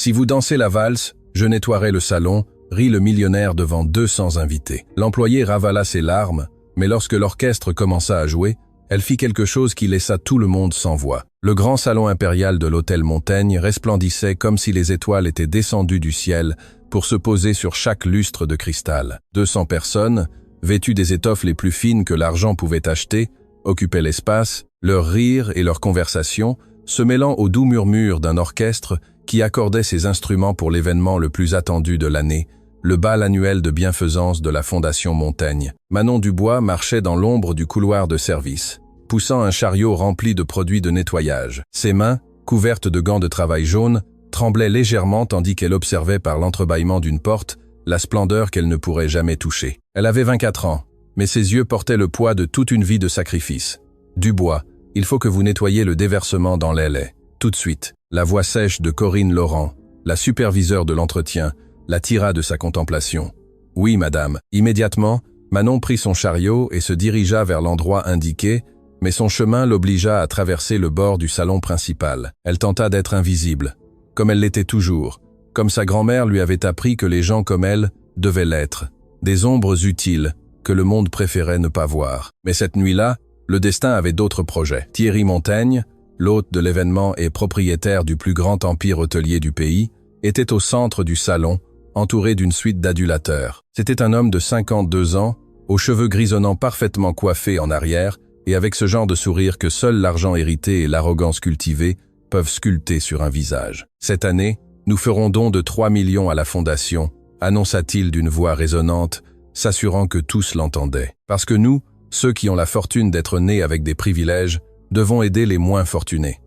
Si vous dansez la valse, je nettoierai le salon, rit le millionnaire devant 200 invités. L'employé ravala ses larmes, mais lorsque l'orchestre commença à jouer, elle fit quelque chose qui laissa tout le monde sans voix. Le grand salon impérial de l'hôtel Montaigne resplendissait comme si les étoiles étaient descendues du ciel pour se poser sur chaque lustre de cristal. 200 personnes, vêtues des étoffes les plus fines que l'argent pouvait acheter, occupaient l'espace, leurs rires et leurs conversations se mêlant aux doux murmures d'un orchestre qui accordait ses instruments pour l'événement le plus attendu de l'année, le bal annuel de bienfaisance de la Fondation Montaigne. Manon Dubois marchait dans l'ombre du couloir de service, poussant un chariot rempli de produits de nettoyage. Ses mains, couvertes de gants de travail jaunes, tremblaient légèrement tandis qu'elle observait par l'entrebâillement d'une porte la splendeur qu'elle ne pourrait jamais toucher. Elle avait 24 ans, mais ses yeux portaient le poids de toute une vie de sacrifice. « Dubois, il faut que vous nettoyiez le déversement dans les laits. Tout de suite. » La voix sèche de Corinne Laurent, la superviseure de l'entretien, la tira de sa contemplation. « Oui, madame. » Immédiatement, Manon prit son chariot et se dirigea vers l'endroit indiqué, mais son chemin l'obligea à traverser le bord du salon principal. Elle tenta d'être invisible, comme elle l'était toujours, comme sa grand-mère lui avait appris que les gens comme elle devaient l'être, des ombres utiles que le monde préférait ne pas voir. Mais cette nuit-là, le destin avait d'autres projets. Thierry Montaigne, l'hôte de l'événement et propriétaire du plus grand empire hôtelier du pays, était au centre du salon, entouré d'une suite d'adulateurs. C'était un homme de 52 ans, aux cheveux grisonnants parfaitement coiffés en arrière, et avec ce genre de sourire que seul l'argent hérité et l'arrogance cultivée peuvent sculpter sur un visage. « Cette année, nous ferons don de 3 millions à la Fondation », annonça-t-il d'une voix résonnante, s'assurant que tous l'entendaient. « Parce que nous, ceux qui ont la fortune d'être nés avec des privilèges, devons aider les moins fortunés. »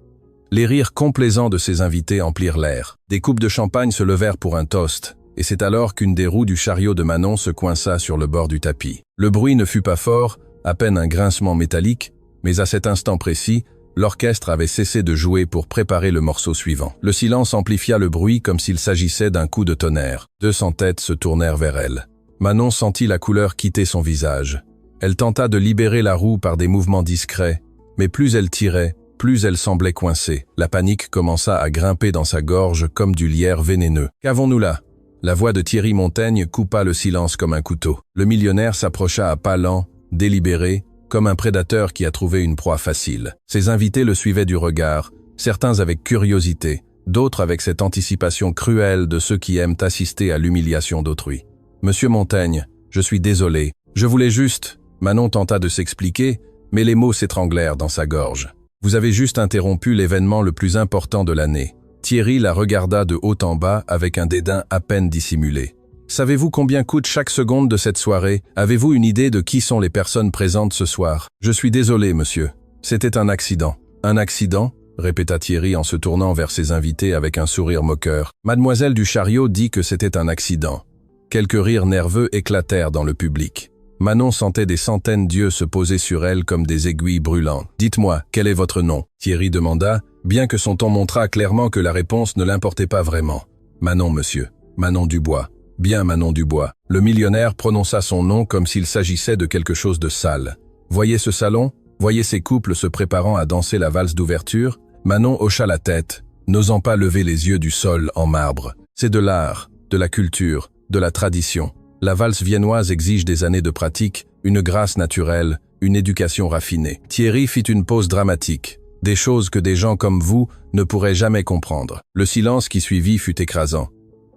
Les rires complaisants de ses invités emplirent l'air. Des coupes de champagne se levèrent pour un toast, et c'est alors qu'une des roues du chariot de Manon se coinça sur le bord du tapis. Le bruit ne fut pas fort, à peine un grincement métallique, mais à cet instant précis, l'orchestre avait cessé de jouer pour préparer le morceau suivant. Le silence amplifia le bruit comme s'il s'agissait d'un coup de tonnerre. 200 têtes se tournèrent vers elle. Manon sentit la couleur quitter son visage. Elle tenta de libérer la roue par des mouvements discrets, mais plus elle tirait, plus elle semblait coincée. La panique commença à grimper dans sa gorge comme du lierre vénéneux. « Qu'avons-nous là ?» La voix de Thierry Montaigne coupa le silence comme un couteau. Le millionnaire s'approcha à pas lents, délibéré, comme un prédateur qui a trouvé une proie facile. Ses invités le suivaient du regard, certains avec curiosité, d'autres avec cette anticipation cruelle de ceux qui aiment assister à l'humiliation d'autrui. « Monsieur Montaigne, je suis désolé. Je voulais juste… » Manon tenta de s'expliquer, mais les mots s'étranglèrent dans sa gorge. « Vous avez juste interrompu l'événement le plus important de l'année. » Thierry la regarda de haut en bas avec un dédain à peine dissimulé. « Savez-vous combien coûte chaque seconde de cette soirée? Avez-vous une idée de qui sont les personnes présentes ce soir? Je suis désolé, monsieur. C'était un accident. »« Un accident ?» répéta Thierry en se tournant vers ses invités avec un sourire moqueur. Mademoiselle du Chariot dit que c'était un accident. Quelques rires nerveux éclatèrent dans le public. Manon sentait des centaines d'yeux se poser sur elle comme des aiguilles brûlantes. « Dites-moi, quel est votre nom ?» Thierry demanda, bien que son ton montra clairement que la réponse ne l'importait pas vraiment. « Manon, monsieur. Manon Dubois. » « Bien, Manon Dubois. » Le millionnaire prononça son nom comme s'il s'agissait de quelque chose de sale. « Voyez ce salon? Voyez ces couples se préparant à danser la valse d'ouverture ?» Manon hocha la tête, n'osant pas lever les yeux du sol en marbre. « C'est de l'art, de la culture, de la tradition. La valse viennoise exige des années de pratique, une grâce naturelle, une éducation raffinée. » Thierry fit une pause dramatique, des choses que des gens comme vous ne pourraient jamais comprendre. Le silence qui suivit fut écrasant.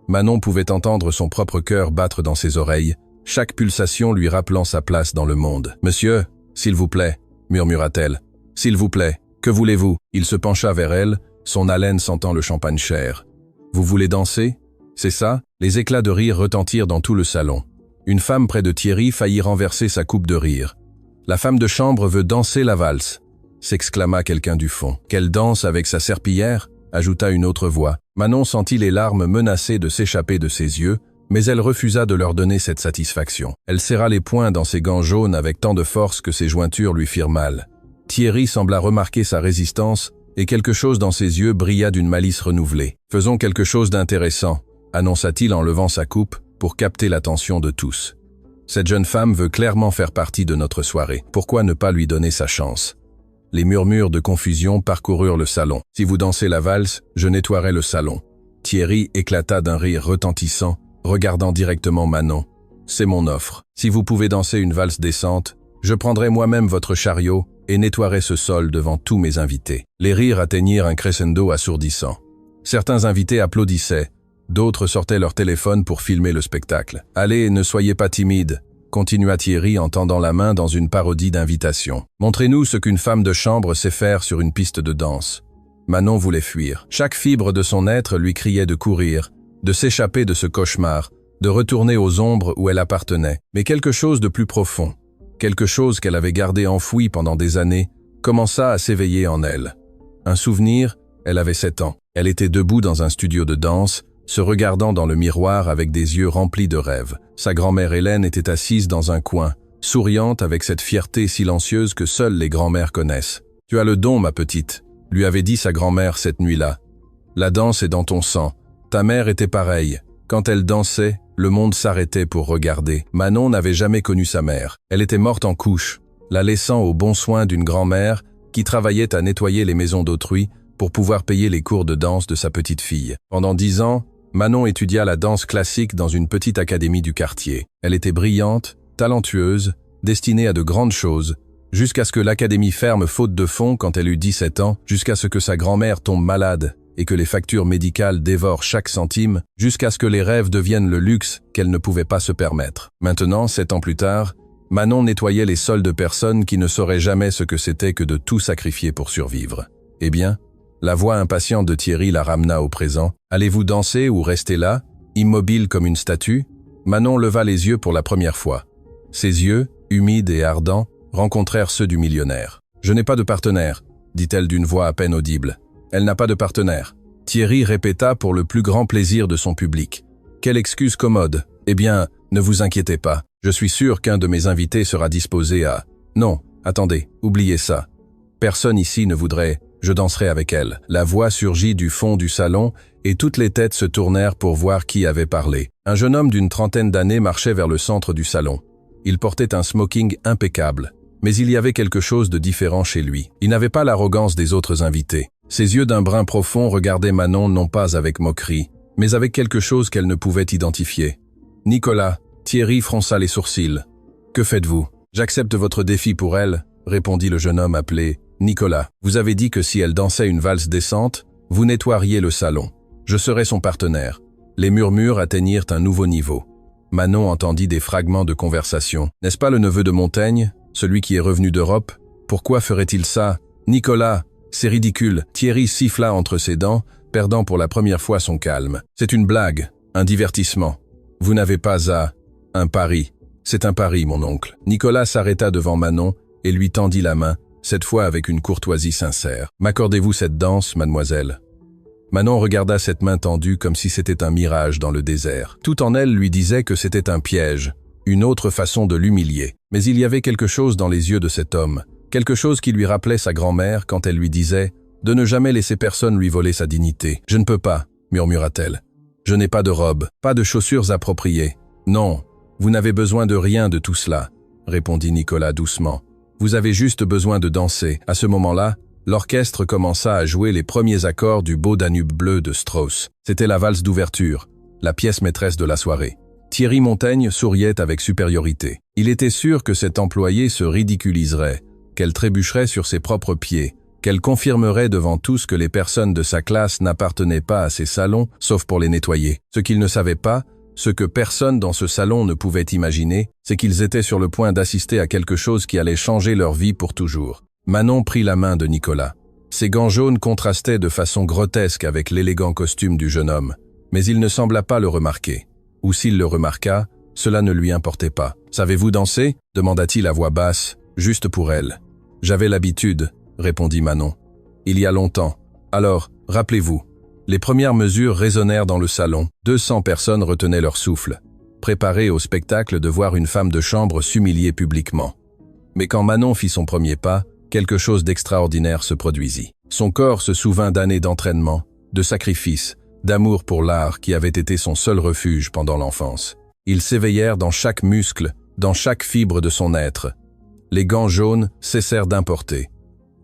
Manon pouvait entendre son propre cœur battre dans ses oreilles, chaque pulsation lui rappelant sa place dans le monde. « Monsieur, s'il vous plaît, » murmura-t-elle. « S'il vous plaît, que voulez-vous » Il se pencha vers elle, son haleine sentant le champagne cher. « Vous voulez danser ? C'est ça ?» Les éclats de rire retentirent dans tout le salon. Une femme près de Thierry faillit renverser sa coupe de rire. « La femme de chambre veut danser la valse !» s'exclama quelqu'un du fond. « Qu'elle danse avec sa serpillière ?» ajouta une autre voix. Manon sentit les larmes menacées de s'échapper de ses yeux, mais elle refusa de leur donner cette satisfaction. Elle serra les poings dans ses gants jaunes avec tant de force que ses jointures lui firent mal. Thierry sembla remarquer sa résistance, et quelque chose dans ses yeux brilla d'une malice renouvelée. « Faisons quelque chose d'intéressant », annonça-t-il en levant sa coupe pour capter l'attention de tous. « Cette jeune femme veut clairement faire partie de notre soirée. Pourquoi ne pas lui donner sa chance ?» Les murmures de confusion parcoururent le salon. « Si vous dansez la valse, je nettoierai le salon. » Thierry éclata d'un rire retentissant, regardant directement Manon. « C'est mon offre. Si vous pouvez danser une valse décente, je prendrai moi-même votre chariot et nettoierai ce sol devant tous mes invités. » Les rires atteignirent un crescendo assourdissant. Certains invités applaudissaient, d'autres sortaient leur téléphone pour filmer le spectacle. « Allez, ne soyez pas timide », continua Thierry en tendant la main dans une parodie d'invitation. « Montrez-nous ce qu'une femme de chambre sait faire sur une piste de danse. » Manon voulait fuir. Chaque fibre de son être lui criait de courir, de s'échapper de ce cauchemar, de retourner aux ombres où elle appartenait. Mais quelque chose de plus profond, quelque chose qu'elle avait gardé enfoui pendant des années, commença à s'éveiller en elle. Un souvenir, elle avait 7 ans. Elle était debout dans un studio de danse, se regardant dans le miroir avec des yeux remplis de rêves. Sa grand-mère Hélène était assise dans un coin, souriante avec cette fierté silencieuse que seules les grand-mères connaissent. « Tu as le don, ma petite », lui avait dit sa grand-mère cette nuit-là. « La danse est dans ton sang. Ta mère était pareille. Quand elle dansait, le monde s'arrêtait pour regarder. » Manon n'avait jamais connu sa mère. Elle était morte en couche, la laissant aux bons soins d'une grand-mère qui travaillait à nettoyer les maisons d'autrui pour pouvoir payer les cours de danse de sa petite fille. Pendant 10 ans, Manon étudia la danse classique dans une petite académie du quartier. Elle était brillante, talentueuse, destinée à de grandes choses, jusqu'à ce que l'académie ferme faute de fonds quand elle eut 17 ans, jusqu'à ce que sa grand-mère tombe malade et que les factures médicales dévorent chaque centime, jusqu'à ce que les rêves deviennent le luxe qu'elle ne pouvait pas se permettre. Maintenant, 7 ans plus tard, Manon nettoyait les sols de personnes qui ne sauraient jamais ce que c'était que de tout sacrifier pour survivre. Eh bien, la voix impatiente de Thierry la ramena au présent. « Allez-vous danser ou rester là, immobile comme une statue ?» Manon leva les yeux pour la première fois. Ses yeux, humides et ardents, rencontrèrent ceux du millionnaire. « Je n'ai pas de partenaire », dit-elle d'une voix à peine audible. « Elle n'a pas de partenaire. » Thierry répéta pour le plus grand plaisir de son public. « Quelle excuse commode. Eh bien, ne vous inquiétez pas. Je suis sûr qu'un de mes invités sera disposé à... » « Non, attendez, oubliez ça. Personne ici ne voudrait... Je danserai avec elle. » La voix surgit du fond du salon et toutes les têtes se tournèrent pour voir qui avait parlé. Un jeune homme d'une trentaine d'années marchait vers le centre du salon. Il portait un smoking impeccable, mais il y avait quelque chose de différent chez lui. Il n'avait pas l'arrogance des autres invités. Ses yeux d'un brun profond regardaient Manon non pas avec moquerie, mais avec quelque chose qu'elle ne pouvait identifier. « Nicolas », Thierry fronça les sourcils. « Que faites-vous ?»« J'accepte votre défi pour elle », répondit le jeune homme appelé Nicolas. « Vous avez dit que si elle dansait une valse décente, vous nettoieriez le salon. Je serai son partenaire. » Les murmures atteignirent un nouveau niveau. Manon entendit des fragments de conversation. « N'est-ce pas le neveu de Montaigne, celui qui est revenu d'Europe? Pourquoi ferait-il ça? Nicolas, c'est ridicule. » Thierry siffla entre ses dents, perdant pour la première fois son calme. « C'est une blague, un divertissement. Vous n'avez pas à... un pari. C'est un pari, mon oncle. » Nicolas s'arrêta devant Manon et lui tendit la main, cette fois avec une courtoisie sincère. « M'accordez-vous cette danse, mademoiselle ?» Manon regarda cette main tendue comme si c'était un mirage dans le désert. Tout en elle lui disait que c'était un piège, une autre façon de l'humilier. Mais il y avait quelque chose dans les yeux de cet homme, quelque chose qui lui rappelait sa grand-mère quand elle lui disait de ne jamais laisser personne lui voler sa dignité. « Je ne peux pas, » murmura-t-elle. « Je n'ai pas de robe, pas de chaussures appropriées. »« Non, vous n'avez besoin de rien de tout cela, » répondit Nicolas doucement. « Vous avez juste besoin de danser. » À ce moment-là, l'orchestre commença à jouer les premiers accords du beau Danube bleu de Strauss. C'était la valse d'ouverture, la pièce maîtresse de la soirée. Thierry Montaigne souriait avec supériorité. Il était sûr que cet employé se ridiculiserait, qu'elle trébucherait sur ses propres pieds, qu'elle confirmerait devant tous que les personnes de sa classe n'appartenaient pas à ces salons, sauf pour les nettoyer. Ce qu'il ne savait pas, ce que personne dans ce salon ne pouvait imaginer, c'est qu'ils étaient sur le point d'assister à quelque chose qui allait changer leur vie pour toujours. Manon prit la main de Nicolas. Ses gants jaunes contrastaient de façon grotesque avec l'élégant costume du jeune homme, mais il ne sembla pas le remarquer. Ou s'il le remarqua, cela ne lui importait pas. « Savez-vous danser ?» demanda-t-il à voix basse, juste pour elle. « J'avais l'habitude », répondit Manon. « Il y a longtemps. Alors, rappelez-vous. » Les premières mesures résonnèrent dans le salon. 200 personnes retenaient leur souffle, préparées au spectacle de voir une femme de chambre s'humilier publiquement. Mais quand Manon fit son premier pas, quelque chose d'extraordinaire se produisit. Son corps se souvint d'années d'entraînement, de sacrifices, d'amour pour l'art qui avait été son seul refuge pendant l'enfance. Ils s'éveillèrent dans chaque muscle, dans chaque fibre de son être. Les gants jaunes cessèrent d'importer.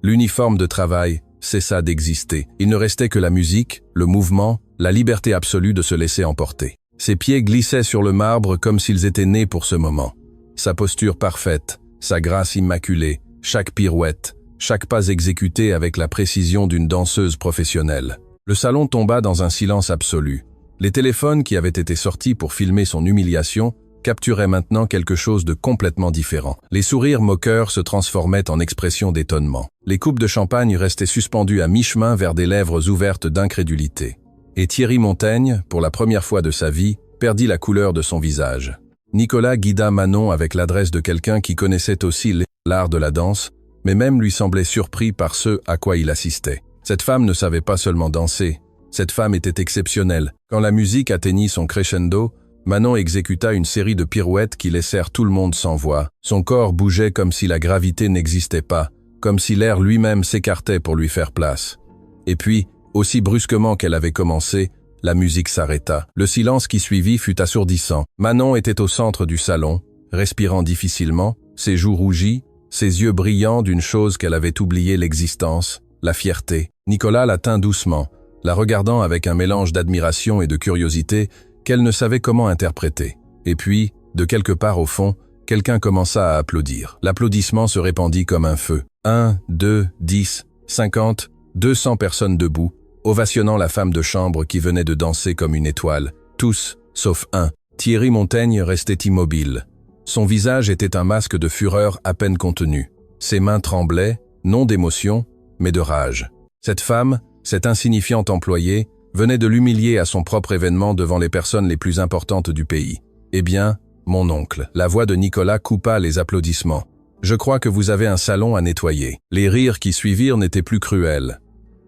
L'uniforme de travail cessa d'exister. Il ne restait que la musique, le mouvement la liberté absolue de se laisser emporter. Ses pieds glissaient sur le marbre comme s'ils étaient nés pour ce moment. Sa posture parfaite, sa grâce immaculée, chaque pirouette, chaque pas exécuté avec la précision d'une danseuse professionnelle. Le salon tomba dans un silence absolu. Les téléphones qui avaient été sortis pour filmer son humiliation capturaient maintenant quelque chose de complètement différent. Les sourires moqueurs se transformaient en expressions d'étonnement. Les coupes de champagne restaient suspendues à mi-chemin vers des lèvres ouvertes d'incrédulité. Et Thierry Montaigne, pour la première fois de sa vie, perdit la couleur de son visage. Nicolas guida Manon avec l'adresse de quelqu'un qui connaissait aussi l'art de la danse, mais même lui semblait surpris par ce à quoi il assistait. Cette femme ne savait pas seulement danser, cette femme était exceptionnelle. Quand la musique atteignit son crescendo, Manon exécuta une série de pirouettes qui laissèrent tout le monde sans voix. Son corps bougeait comme si la gravité n'existait pas, comme si l'air lui-même s'écartait pour lui faire place. Et puis, aussi brusquement qu'elle avait commencé, la musique s'arrêta. Le silence qui suivit fut assourdissant. Manon était au centre du salon, respirant difficilement, ses joues rougies, ses yeux brillants d'une chose qu'elle avait oublié l'existence, la fierté. Nicolas la tint doucement, la regardant avec un mélange d'admiration et de curiosité qu'elle ne savait comment interpréter. Et puis, de quelque part au fond, quelqu'un commença à applaudir. L'applaudissement se répandit comme un feu. 1, 2, 10, 50, 200 personnes debout, ovationnant la femme de chambre qui venait de danser comme une étoile. Tous, sauf un. Thierry Montaigne restait immobile. Son visage était un masque de fureur à peine contenu. Ses mains tremblaient, non d'émotion, mais de rage. Cette femme, cette insignifiante employée, venait de l'humilier à son propre événement devant les personnes les plus importantes du pays. Eh bien, mon oncle, la voix de Nicolas coupa les applaudissements. Je crois que vous avez un salon à nettoyer. Les rires qui suivirent n'étaient plus cruels.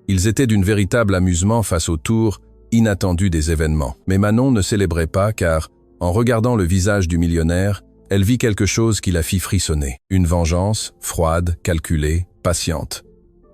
Ils étaient d'une véritable amusement face au tour inattendu des événements. Mais Manon ne célébrait pas car, en regardant le visage du millionnaire, elle vit quelque chose qui la fit frissonner. Une vengeance, froide, calculée, patiente.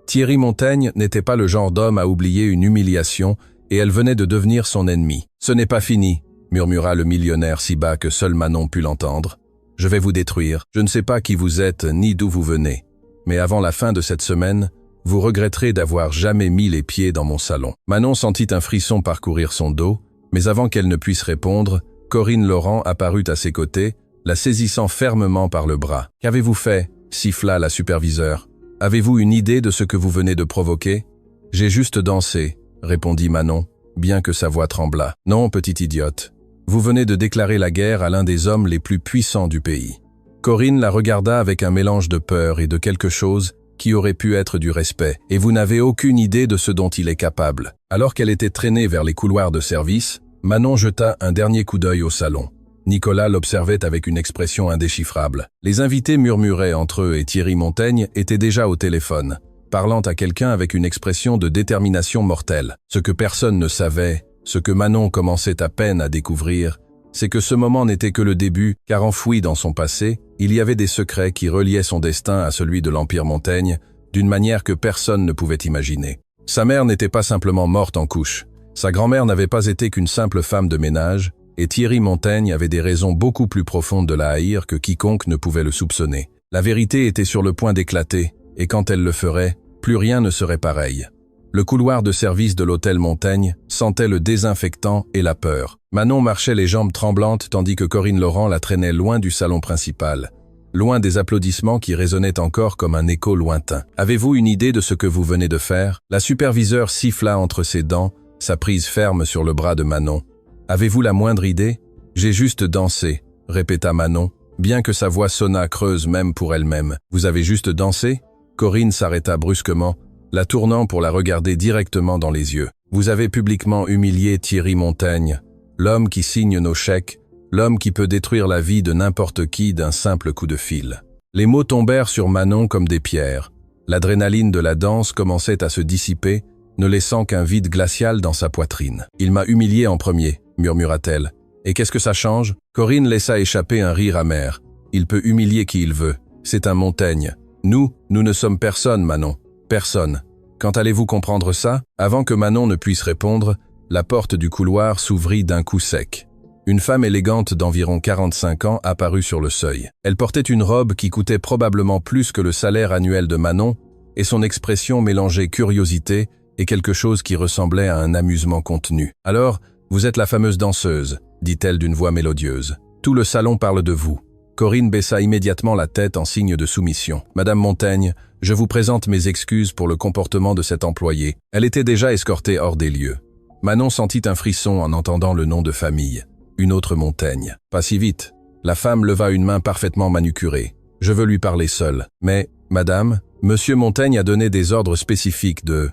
Thierry Montaigne n'était pas le genre d'homme à oublier une humiliation et elle venait de devenir son ennemi. « Ce n'est pas fini », murmura le millionnaire si bas que seul Manon put l'entendre. « Je vais vous détruire. Je ne sais pas qui vous êtes ni d'où vous venez. Mais avant la fin de cette semaine, vous regretterez d'avoir jamais mis les pieds dans mon salon. » Manon sentit un frisson parcourir son dos, mais avant qu'elle ne puisse répondre, Corinne Laurent apparut à ses côtés, la saisissant fermement par le bras. « Qu'avez-vous fait ?» siffla la superviseure. « Avez-vous une idée de ce que vous venez de provoquer ?»« J'ai juste dansé », répondit Manon, bien que sa voix tremblât. « Non, petite idiote. Vous venez de déclarer la guerre à l'un des hommes les plus puissants du pays. » Corinne la regarda avec un mélange de peur et de quelque chose qui aurait pu être du respect. « Et vous n'avez aucune idée de ce dont il est capable. » Alors qu'elle était traînée vers les couloirs de service, Manon jeta un dernier coup d'œil au salon. Nicolas l'observait avec une expression indéchiffrable. Les invités murmuraient entre eux et Thierry Montaigne était déjà au téléphone, parlant à quelqu'un avec une expression de détermination mortelle. Ce que personne ne savait, ce que Manon commençait à peine à découvrir, c'est que ce moment n'était que le début, car enfoui dans son passé, il y avait des secrets qui reliaient son destin à celui de l'Empire Montaigne, d'une manière que personne ne pouvait imaginer. Sa mère n'était pas simplement morte en couche. Sa grand-mère n'avait pas été qu'une simple femme de ménage, et Thierry Montaigne avait des raisons beaucoup plus profondes de la haïr que quiconque ne pouvait le soupçonner. La vérité était sur le point d'éclater, et quand elle le ferait, plus rien ne serait pareil. Le couloir de service de l'hôtel Montaigne sentait le désinfectant et la peur. Manon marchait les jambes tremblantes tandis que Corinne Laurent la traînait loin du salon principal, loin des applaudissements qui résonnaient encore comme un écho lointain. « Avez-vous une idée de ce que vous venez de faire ?» La superviseure siffla entre ses dents, sa prise ferme sur le bras de Manon. « Avez-vous la moindre idée ?»« J'ai juste dansé », répéta Manon, bien que sa voix sonnât creuse même pour elle-même. « Vous avez juste dansé ?» Corinne s'arrêta brusquement, la tournant pour la regarder directement dans les yeux. « Vous avez publiquement humilié Thierry Montaigne, l'homme qui signe nos chèques, l'homme qui peut détruire la vie de n'importe qui d'un simple coup de fil. » Les mots tombèrent sur Manon comme des pierres. L'adrénaline de la danse commençait à se dissiper, ne laissant qu'un vide glacial dans sa poitrine. « Il m'a humilié en premier », murmura-t-elle. « Et qu'est-ce que ça change ?» Corinne laissa échapper un rire amer. « Il peut humilier qui il veut. C'est un Montaigne. Nous ne sommes personne, Manon. Personne. Quand allez-vous comprendre ça ?» Avant que Manon ne puisse répondre, la porte du couloir s'ouvrit d'un coup sec. Une femme élégante d'environ 45 ans apparut sur le seuil. Elle portait une robe qui coûtait probablement plus que le salaire annuel de Manon, et son expression mélangeait curiosité et quelque chose qui ressemblait à un amusement contenu. « Alors, vous êtes la fameuse danseuse », dit-elle d'une voix mélodieuse. « Tout le salon parle de vous. » Corinne baissa immédiatement la tête en signe de soumission. « Madame Montaigne, je vous présente mes excuses pour le comportement de cette employée. » Elle était déjà escortée hors des lieux. Manon sentit un frisson en entendant le nom de famille. Une autre Montaigne. « Pas si vite. » La femme leva une main parfaitement manucurée. « Je veux lui parler seule. »« Mais, madame, monsieur Montaigne a donné des ordres spécifiques de... »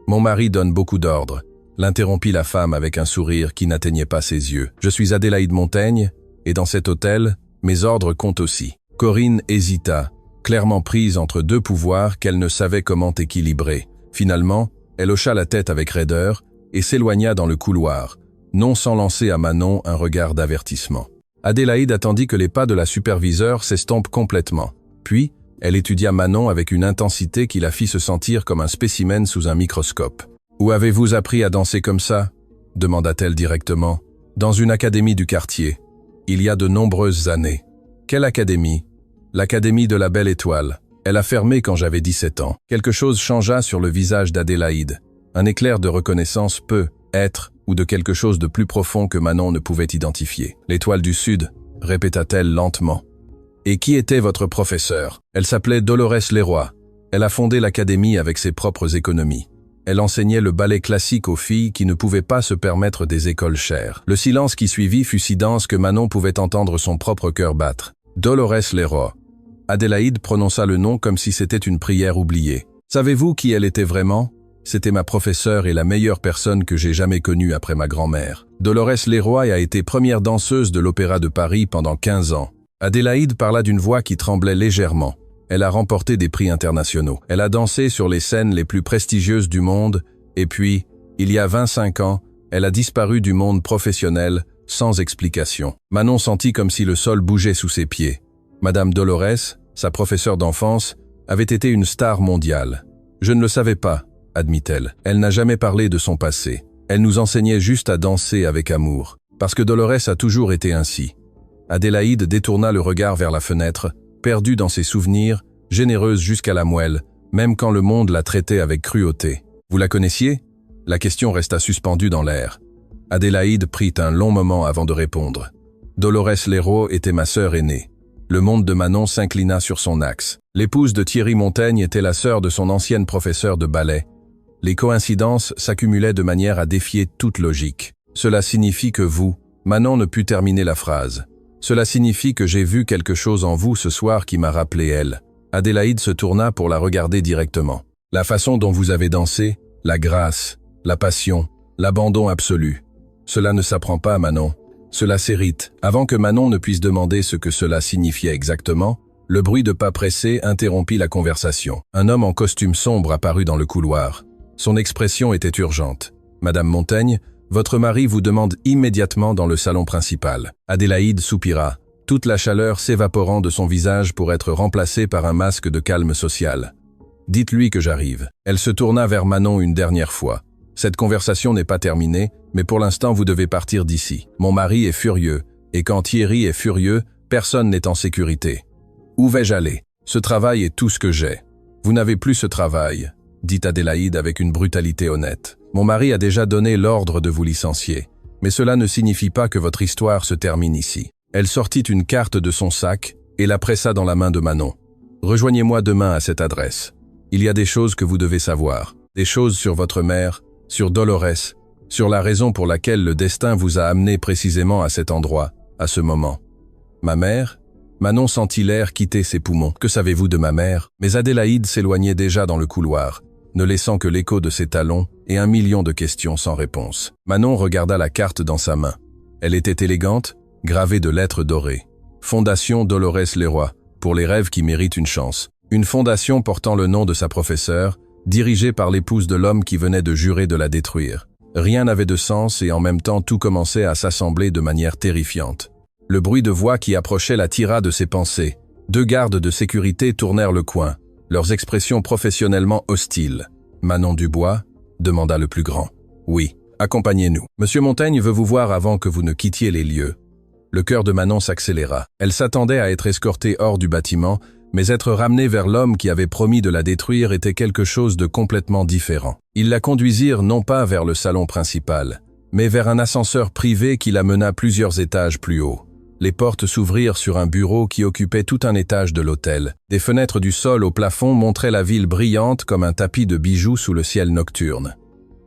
« Mon mari donne beaucoup d'ordres. » L'interrompit la femme avec un sourire qui n'atteignait pas ses yeux. « Je suis Adélaïde Montaigne, et dans cet hôtel, mes ordres comptent aussi. » Corinne hésita, clairement prise entre deux pouvoirs qu'elle ne savait comment équilibrer. Finalement, elle hocha la tête avec raideur et s'éloigna dans le couloir, non sans lancer à Manon un regard d'avertissement. Adélaïde attendit que les pas de la superviseure s'estompent complètement. Puis, elle étudia Manon avec une intensité qui la fit se sentir comme un spécimen sous un microscope. « Où avez-vous appris à danser comme ça ?» demanda-t-elle directement. « Dans une académie du quartier. Il y a de nombreuses années. »« Quelle académie ?»« L'académie de la Belle Étoile. Elle a fermé quand j'avais 17 ans. » Quelque chose changea sur le visage d'Adélaïde. Un éclair de reconnaissance peut être ou de quelque chose de plus profond que Manon ne pouvait identifier. « L'étoile du Sud » répéta-t-elle lentement. « Et qui était votre professeur ?» Elle s'appelait Dolores Leroy. Elle a fondé l'académie avec ses propres économies. Elle enseignait le ballet classique aux filles qui ne pouvaient pas se permettre des écoles chères. Le silence qui suivit fut si dense que Manon pouvait entendre son propre cœur battre. Dolores Leroy. Adélaïde prononça le nom comme si c'était une prière oubliée. « Savez-vous qui elle était vraiment ? C'était ma professeure et la meilleure personne que j'ai jamais connue après ma grand-mère. Dolores Leroy a été première danseuse de l'Opéra de Paris pendant 15 ans. » Adélaïde parla d'une voix qui tremblait légèrement. Elle a remporté des prix internationaux. Elle a dansé sur les scènes les plus prestigieuses du monde, et puis, il y a 25 ans, elle a disparu du monde professionnel, sans explication. Manon sentit comme si le sol bougeait sous ses pieds. Madame Dolores, sa professeure d'enfance, avait été une star mondiale. « Je ne le savais pas », admit-elle. Elle n'a jamais parlé de son passé. Elle nous enseignait juste à danser avec amour. Parce que Dolores a toujours été ainsi. Adélaïde détourna le regard vers la fenêtre, perdue dans ses souvenirs, généreuse jusqu'à la moelle, même quand le monde la traitait avec cruauté. « Vous la connaissiez ?» La question resta suspendue dans l'air. Adélaïde prit un long moment avant de répondre. Dolores Leroy était ma sœur aînée. Le monde de Manon s'inclina sur son axe. L'épouse de Thierry Montaigne était la sœur de son ancienne professeure de ballet. Les coïncidences s'accumulaient de manière à défier toute logique. Cela signifie que vous, Manon ne put terminer la phrase. Cela signifie que j'ai vu quelque chose en vous ce soir qui m'a rappelé elle. Adélaïde se tourna pour la regarder directement. La façon dont vous avez dansé, la grâce, la passion, l'abandon absolu. Cela ne s'apprend pas, Manon. Cela s'hérite. Avant que Manon ne puisse demander ce que cela signifiait exactement, le bruit de pas pressés interrompit la conversation. Un homme en costume sombre apparut dans le couloir. Son expression était urgente. « Madame Montaigne, votre mari vous demande immédiatement dans le salon principal. » Adélaïde soupira, toute la chaleur s'évaporant de son visage pour être remplacée par un masque de calme social. « Dites-lui que j'arrive. » Elle se tourna vers Manon une dernière fois. « Cette conversation n'est pas terminée, mais pour l'instant vous devez partir d'ici. Mon mari est furieux, et quand Thierry est furieux, personne n'est en sécurité. Où vais-je aller? Ce travail est tout ce que j'ai. » « Vous n'avez plus ce travail, » dit Adélaïde avec une brutalité honnête. « Mon mari a déjà donné l'ordre de vous licencier, mais cela ne signifie pas que votre histoire se termine ici. » Elle sortit une carte de son sac et la pressa dans la main de Manon. « Rejoignez-moi demain à cette adresse. Il y a des choses que vous devez savoir, des choses sur votre mère, sur Dolores, sur la raison pour laquelle le destin vous a amené précisément à cet endroit, à ce moment. » « Ma mère ?» Manon sentit l'air quitter ses poumons. « Que savez-vous de ma mère ?» Mais Adélaïde s'éloignait déjà dans le couloir, ne laissant que l'écho de ses talons et 1 million de questions sans réponse. Manon regarda la carte dans sa main. Elle était élégante, gravée de lettres dorées. Fondation Dolores Leroy, pour les rêves qui méritent une chance. Une fondation portant le nom de sa professeure, dirigée par l'épouse de l'homme qui venait de jurer de la détruire. Rien n'avait de sens et en même temps tout commençait à s'assembler de manière terrifiante. Le bruit de voix qui approchait la tira de ses pensées. 2 gardes de sécurité tournèrent le coin, leurs expressions professionnellement hostiles. « Manon Dubois ?» demanda le plus grand. « Oui, accompagnez-nous. Monsieur Montaigne veut vous voir avant que vous ne quittiez les lieux. » Le cœur de Manon s'accéléra. Elle s'attendait à être escortée hors du bâtiment, Mais être ramené vers l'homme qui avait promis de la détruire était quelque chose de complètement différent. Ils la conduisirent non pas vers le salon principal, mais vers un ascenseur privé qui la mena plusieurs étages plus haut. Les portes s'ouvrirent sur un bureau qui occupait tout un étage de l'hôtel. Des fenêtres du sol au plafond montraient la ville brillante comme un tapis de bijoux sous le ciel nocturne.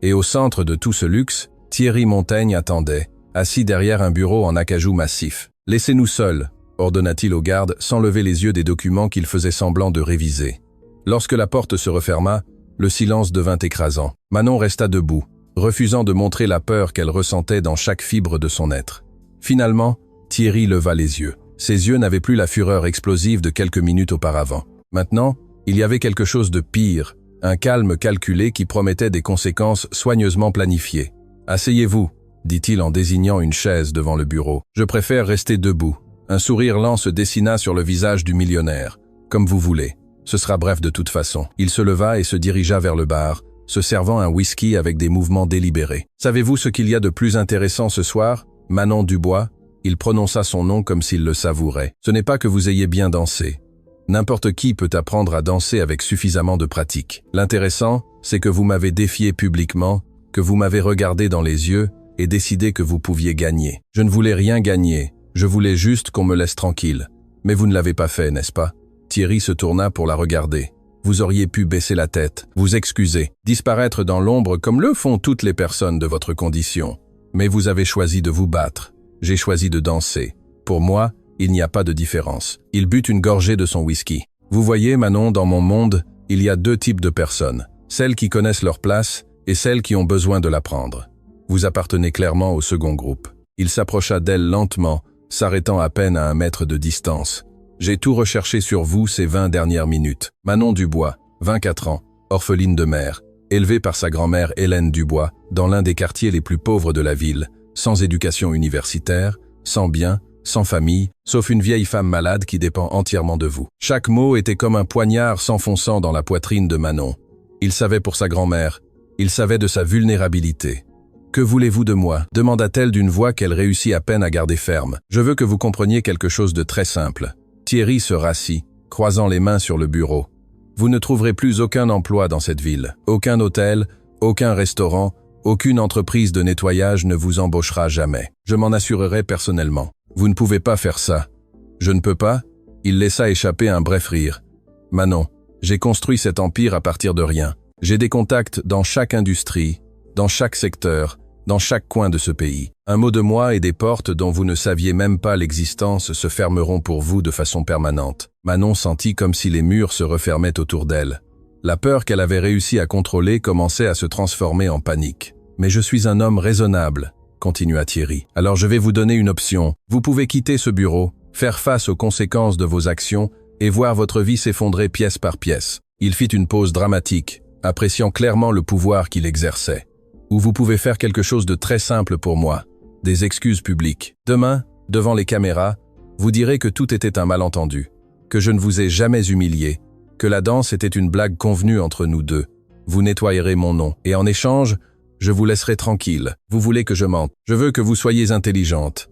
Et au centre de tout ce luxe, Thierry Montaigne attendait, assis derrière un bureau en acajou massif. « Laissez-nous seuls », ordonna-t-il au garde sans lever les yeux des documents qu'il faisait semblant de réviser. Lorsque la porte se referma, le silence devint écrasant. Manon resta debout, refusant de montrer la peur qu'elle ressentait dans chaque fibre de son être. Finalement, Thierry leva les yeux. Ses yeux n'avaient plus la fureur explosive de quelques minutes auparavant. Maintenant, il y avait quelque chose de pire, un calme calculé qui promettait des conséquences soigneusement planifiées. « Asseyez-vous », dit-il en désignant une chaise devant le bureau. « Je préfère rester debout. » Un sourire lent se dessina sur le visage du millionnaire. « Comme vous voulez. Ce sera bref de toute façon. » Il se leva et se dirigea vers le bar, se servant un whisky avec des mouvements délibérés. « Savez-vous ce qu'il y a de plus intéressant ce soir, Manon Dubois ?» Il prononça son nom comme s'il le savourait. « Ce n'est pas que vous ayez bien dansé. N'importe qui peut apprendre à danser avec suffisamment de pratique. L'intéressant, c'est que vous m'avez défié publiquement, que vous m'avez regardé dans les yeux et décidé que vous pouviez gagner. Je ne voulais rien gagner, je voulais juste qu'on me laisse tranquille. Mais vous ne l'avez pas fait, n'est-ce pas ?» Thierry se tourna pour la regarder. « Vous auriez pu baisser la tête, vous excuser, disparaître dans l'ombre comme le font toutes les personnes de votre condition. Mais vous avez choisi de vous battre. J'ai choisi de danser. Pour moi, il n'y a pas de différence. » Il but une gorgée de son whisky. « Vous voyez, Manon, dans mon monde, il y a deux types de personnes. Celles qui connaissent leur place et celles qui ont besoin de la prendre. Vous appartenez clairement au second groupe. » Il s'approcha d'elle lentement, s'arrêtant à peine à 1 mètre de distance. « J'ai tout recherché sur vous ces 20 dernières minutes. Manon Dubois, 24 ans, orpheline de mère, élevée par sa grand-mère Hélène Dubois, dans l'un des quartiers les plus pauvres de la ville, sans éducation universitaire, sans biens, sans famille, sauf une vieille femme malade qui dépend entièrement de vous. » Chaque mot était comme un poignard s'enfonçant dans la poitrine de Manon. Il savait pour sa grand-mère, il savait de sa vulnérabilité. « Que voulez-vous de moi ?» demanda-t-elle d'une voix qu'elle réussit à peine à garder ferme. « Je veux que vous compreniez quelque chose de très simple. » Thierry se rassit, croisant les mains sur le bureau. « Vous ne trouverez plus aucun emploi dans cette ville, aucun hôtel, aucun restaurant, aucune entreprise de nettoyage ne vous embauchera jamais. Je m'en assurerai personnellement. Vous ne pouvez pas faire ça. » « Je ne peux pas ?» Il laissa échapper un bref rire. « Manon, j'ai construit cet empire à partir de rien. J'ai des contacts dans chaque industrie, dans chaque secteur, dans chaque coin de ce pays. Un mot de moi et des portes dont vous ne saviez même pas l'existence se fermeront pour vous de façon permanente. » Manon sentit comme si les murs se refermaient autour d'elle. La peur qu'elle avait réussi à contrôler commençait à se transformer en panique. « Mais je suis un homme raisonnable, » continua Thierry. « Alors je vais vous donner une option. Vous pouvez quitter ce bureau, faire face aux conséquences de vos actions et voir votre vie s'effondrer pièce par pièce. » Il fit une pause dramatique, appréciant clairement le pouvoir qu'il exerçait. « Ou vous pouvez faire quelque chose de très simple pour moi, des excuses publiques. Demain, devant les caméras, vous direz que tout était un malentendu, que je ne vous ai jamais humilié, que la danse était une blague convenue entre nous deux. Vous nettoyerez mon nom, et en échange, je vous laisserai tranquille. Vous voulez que je mente. Je veux que vous soyez intelligente. »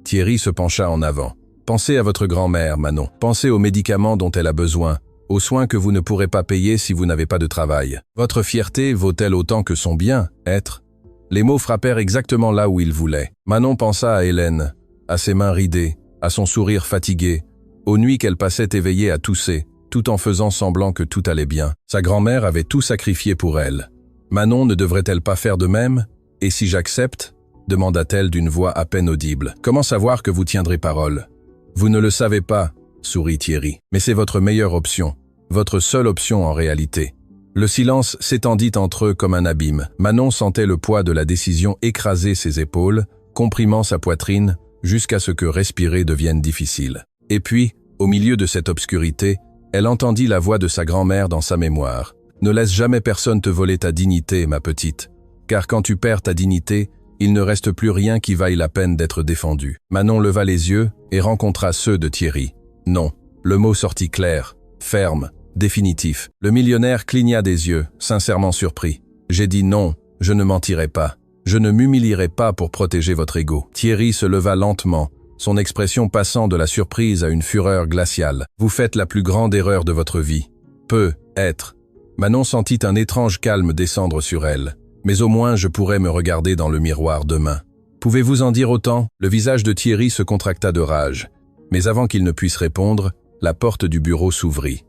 Thierry se pencha en avant. « Pensez à votre grand-mère, Manon. Pensez aux médicaments dont elle a besoin, aux soins que vous ne pourrez pas payer si vous n'avez pas de travail. Votre fierté vaut-elle autant que son bien-être ?» Les mots frappèrent exactement là où il voulait. Manon pensa à Hélène, à ses mains ridées, à son sourire fatigué, aux nuits qu'elle passait éveillée à tousser, tout en faisant semblant que tout allait bien. Sa grand-mère avait tout sacrifié pour elle. Manon ne devrait-elle pas faire de même? « Et si j'accepte ?» demanda-t-elle d'une voix à peine audible. « Comment savoir que vous tiendrez parole ?»« Vous ne le savez pas, » sourit Thierry. « Mais c'est votre meilleure option, votre seule option en réalité. » Le silence s'étendit entre eux comme un abîme. Manon sentait le poids de la décision écraser ses épaules, comprimant sa poitrine, jusqu'à ce que respirer devienne difficile. Et puis, au milieu de cette obscurité, elle entendit la voix de sa grand-mère dans sa mémoire. « Ne laisse jamais personne te voler ta dignité, ma petite. Car quand tu perds ta dignité, il ne reste plus rien qui vaille la peine d'être défendu. » Manon leva les yeux et rencontra ceux de Thierry. « Non. » Le mot sortit clair, ferme, définitif. Le millionnaire cligna des yeux, sincèrement surpris. « J'ai dit non, je ne mentirai pas. Je ne m'humilierai pas pour protéger votre ego. » Thierry se leva lentement, son expression passant de la surprise à une fureur glaciale. « Vous faites la plus grande erreur de votre vie. » « Peut-être. » Manon sentit un étrange calme descendre sur elle. « Mais au moins je pourrais me regarder dans le miroir demain. » « Pouvez-vous en dire autant ?» Le visage de Thierry se contracta de rage. Mais avant qu'il ne puisse répondre, la porte du bureau s'ouvrit.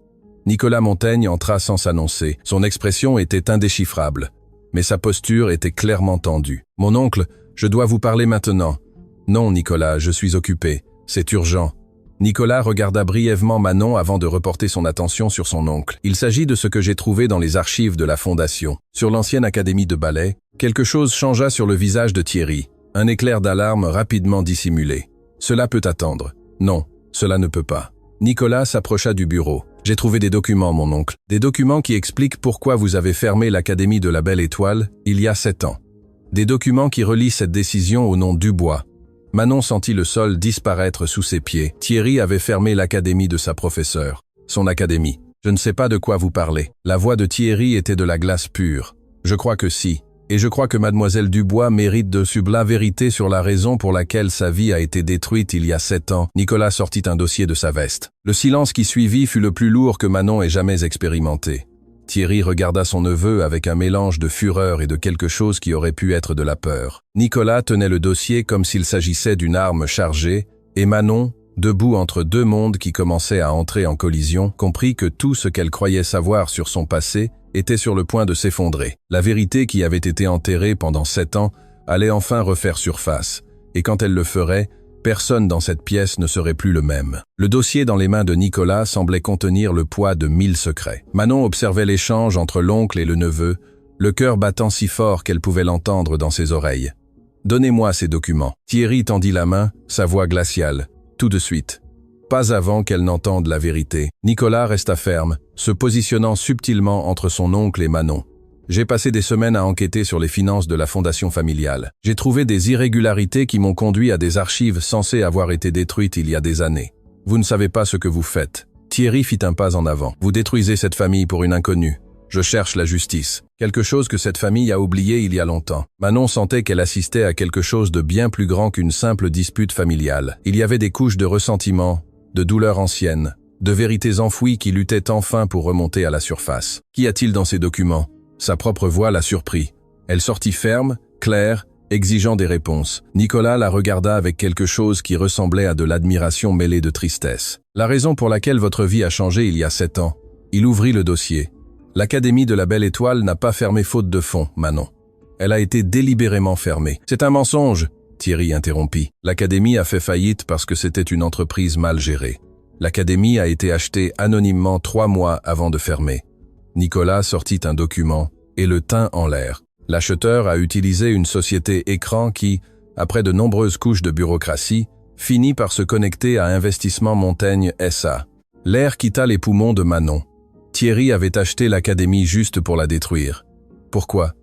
Nicolas Montaigne entra sans s'annoncer. Son expression était indéchiffrable, mais sa posture était clairement tendue. « Mon oncle, je dois vous parler maintenant. »« Non, Nicolas, je suis occupé. C'est urgent. » Nicolas regarda brièvement Manon avant de reporter son attention sur son oncle. « Il s'agit de ce que j'ai trouvé dans les archives de la Fondation. Sur l'ancienne académie de ballet, quelque chose changea sur le visage de Thierry. Un éclair d'alarme rapidement dissimulé. « Cela peut attendre. »« Non, cela ne peut pas. » Nicolas s'approcha du bureau. « J'ai trouvé des documents, mon oncle. Des documents qui expliquent pourquoi vous avez fermé l'Académie de la Belle Étoile il y a 7 ans. Des documents qui relient cette décision au nom Dubois. » Manon sentit le sol disparaître sous ses pieds. Thierry avait fermé l'académie de sa professeure. Son académie. « Je ne sais pas de quoi vous parlez. » La voix de Thierry était de la glace pure. « Je crois que si. Et je crois que mademoiselle Dubois mérite de subir la vérité sur la raison pour laquelle sa vie a été détruite il y a 7 ans. » Nicolas sortit un dossier de sa veste. Le silence qui suivit fut le plus lourd que Manon ait jamais expérimenté. Thierry regarda son neveu avec un mélange de fureur et de quelque chose qui aurait pu être de la peur. Nicolas tenait le dossier comme s'il s'agissait d'une arme chargée, et Manon, debout entre deux mondes qui commençaient à entrer en collision, comprit que tout ce qu'elle croyait savoir sur son passé était sur le point de s'effondrer. La vérité qui avait été enterrée pendant 7 ans allait enfin refaire surface, et quand elle le ferait, personne dans cette pièce ne serait plus le même. Le dossier dans les mains de Nicolas semblait contenir le poids de 1000 secrets. Manon observait l'échange entre l'oncle et le neveu, le cœur battant si fort qu'elle pouvait l'entendre dans ses oreilles. « Donnez-moi ces documents. » Thierry tendit la main, sa voix glaciale. « Tout de suite. » Pas avant qu'elle n'entende la vérité. Nicolas resta ferme, se positionnant subtilement entre son oncle et Manon. J'ai passé des semaines à enquêter sur les finances de la fondation familiale. J'ai trouvé des irrégularités qui m'ont conduit à des archives censées avoir été détruites il y a des années. Vous ne savez pas ce que vous faites. Thierry fit un pas en avant. Vous détruisez cette famille pour une inconnue. Je cherche la justice. Quelque chose que cette famille a oublié il y a longtemps. Manon sentait qu'elle assistait à quelque chose de bien plus grand qu'une simple dispute familiale. Il y avait des couches de ressentiment, de douleurs anciennes, de vérités enfouies qui luttaient enfin pour remonter à la surface. Qu'y a-t-il dans ces documents ? Sa propre voix la surprit. Elle sortit ferme, claire, exigeant des réponses. Nicolas la regarda avec quelque chose qui ressemblait à de l'admiration mêlée de tristesse. « La raison pour laquelle votre vie a changé il y a 7 ans. » Il ouvrit le dossier. « L'Académie de la Belle Étoile n'a pas fermé faute de fonds, Manon. Elle a été délibérément fermée. »« C'est un mensonge !» Thierry interrompit. « L'Académie a fait faillite parce que c'était une entreprise mal gérée. L'Académie a été achetée anonymement 3 mois avant de fermer. » Nicolas sortit un document et le tint en l'air. L'acheteur a utilisé une société écran qui, après de nombreuses couches de bureaucratie, finit par se connecter à Investissement Montaigne SA. L'air quitta les poumons de Manon. Thierry avait acheté l'Académie juste pour la détruire. Pourquoi ?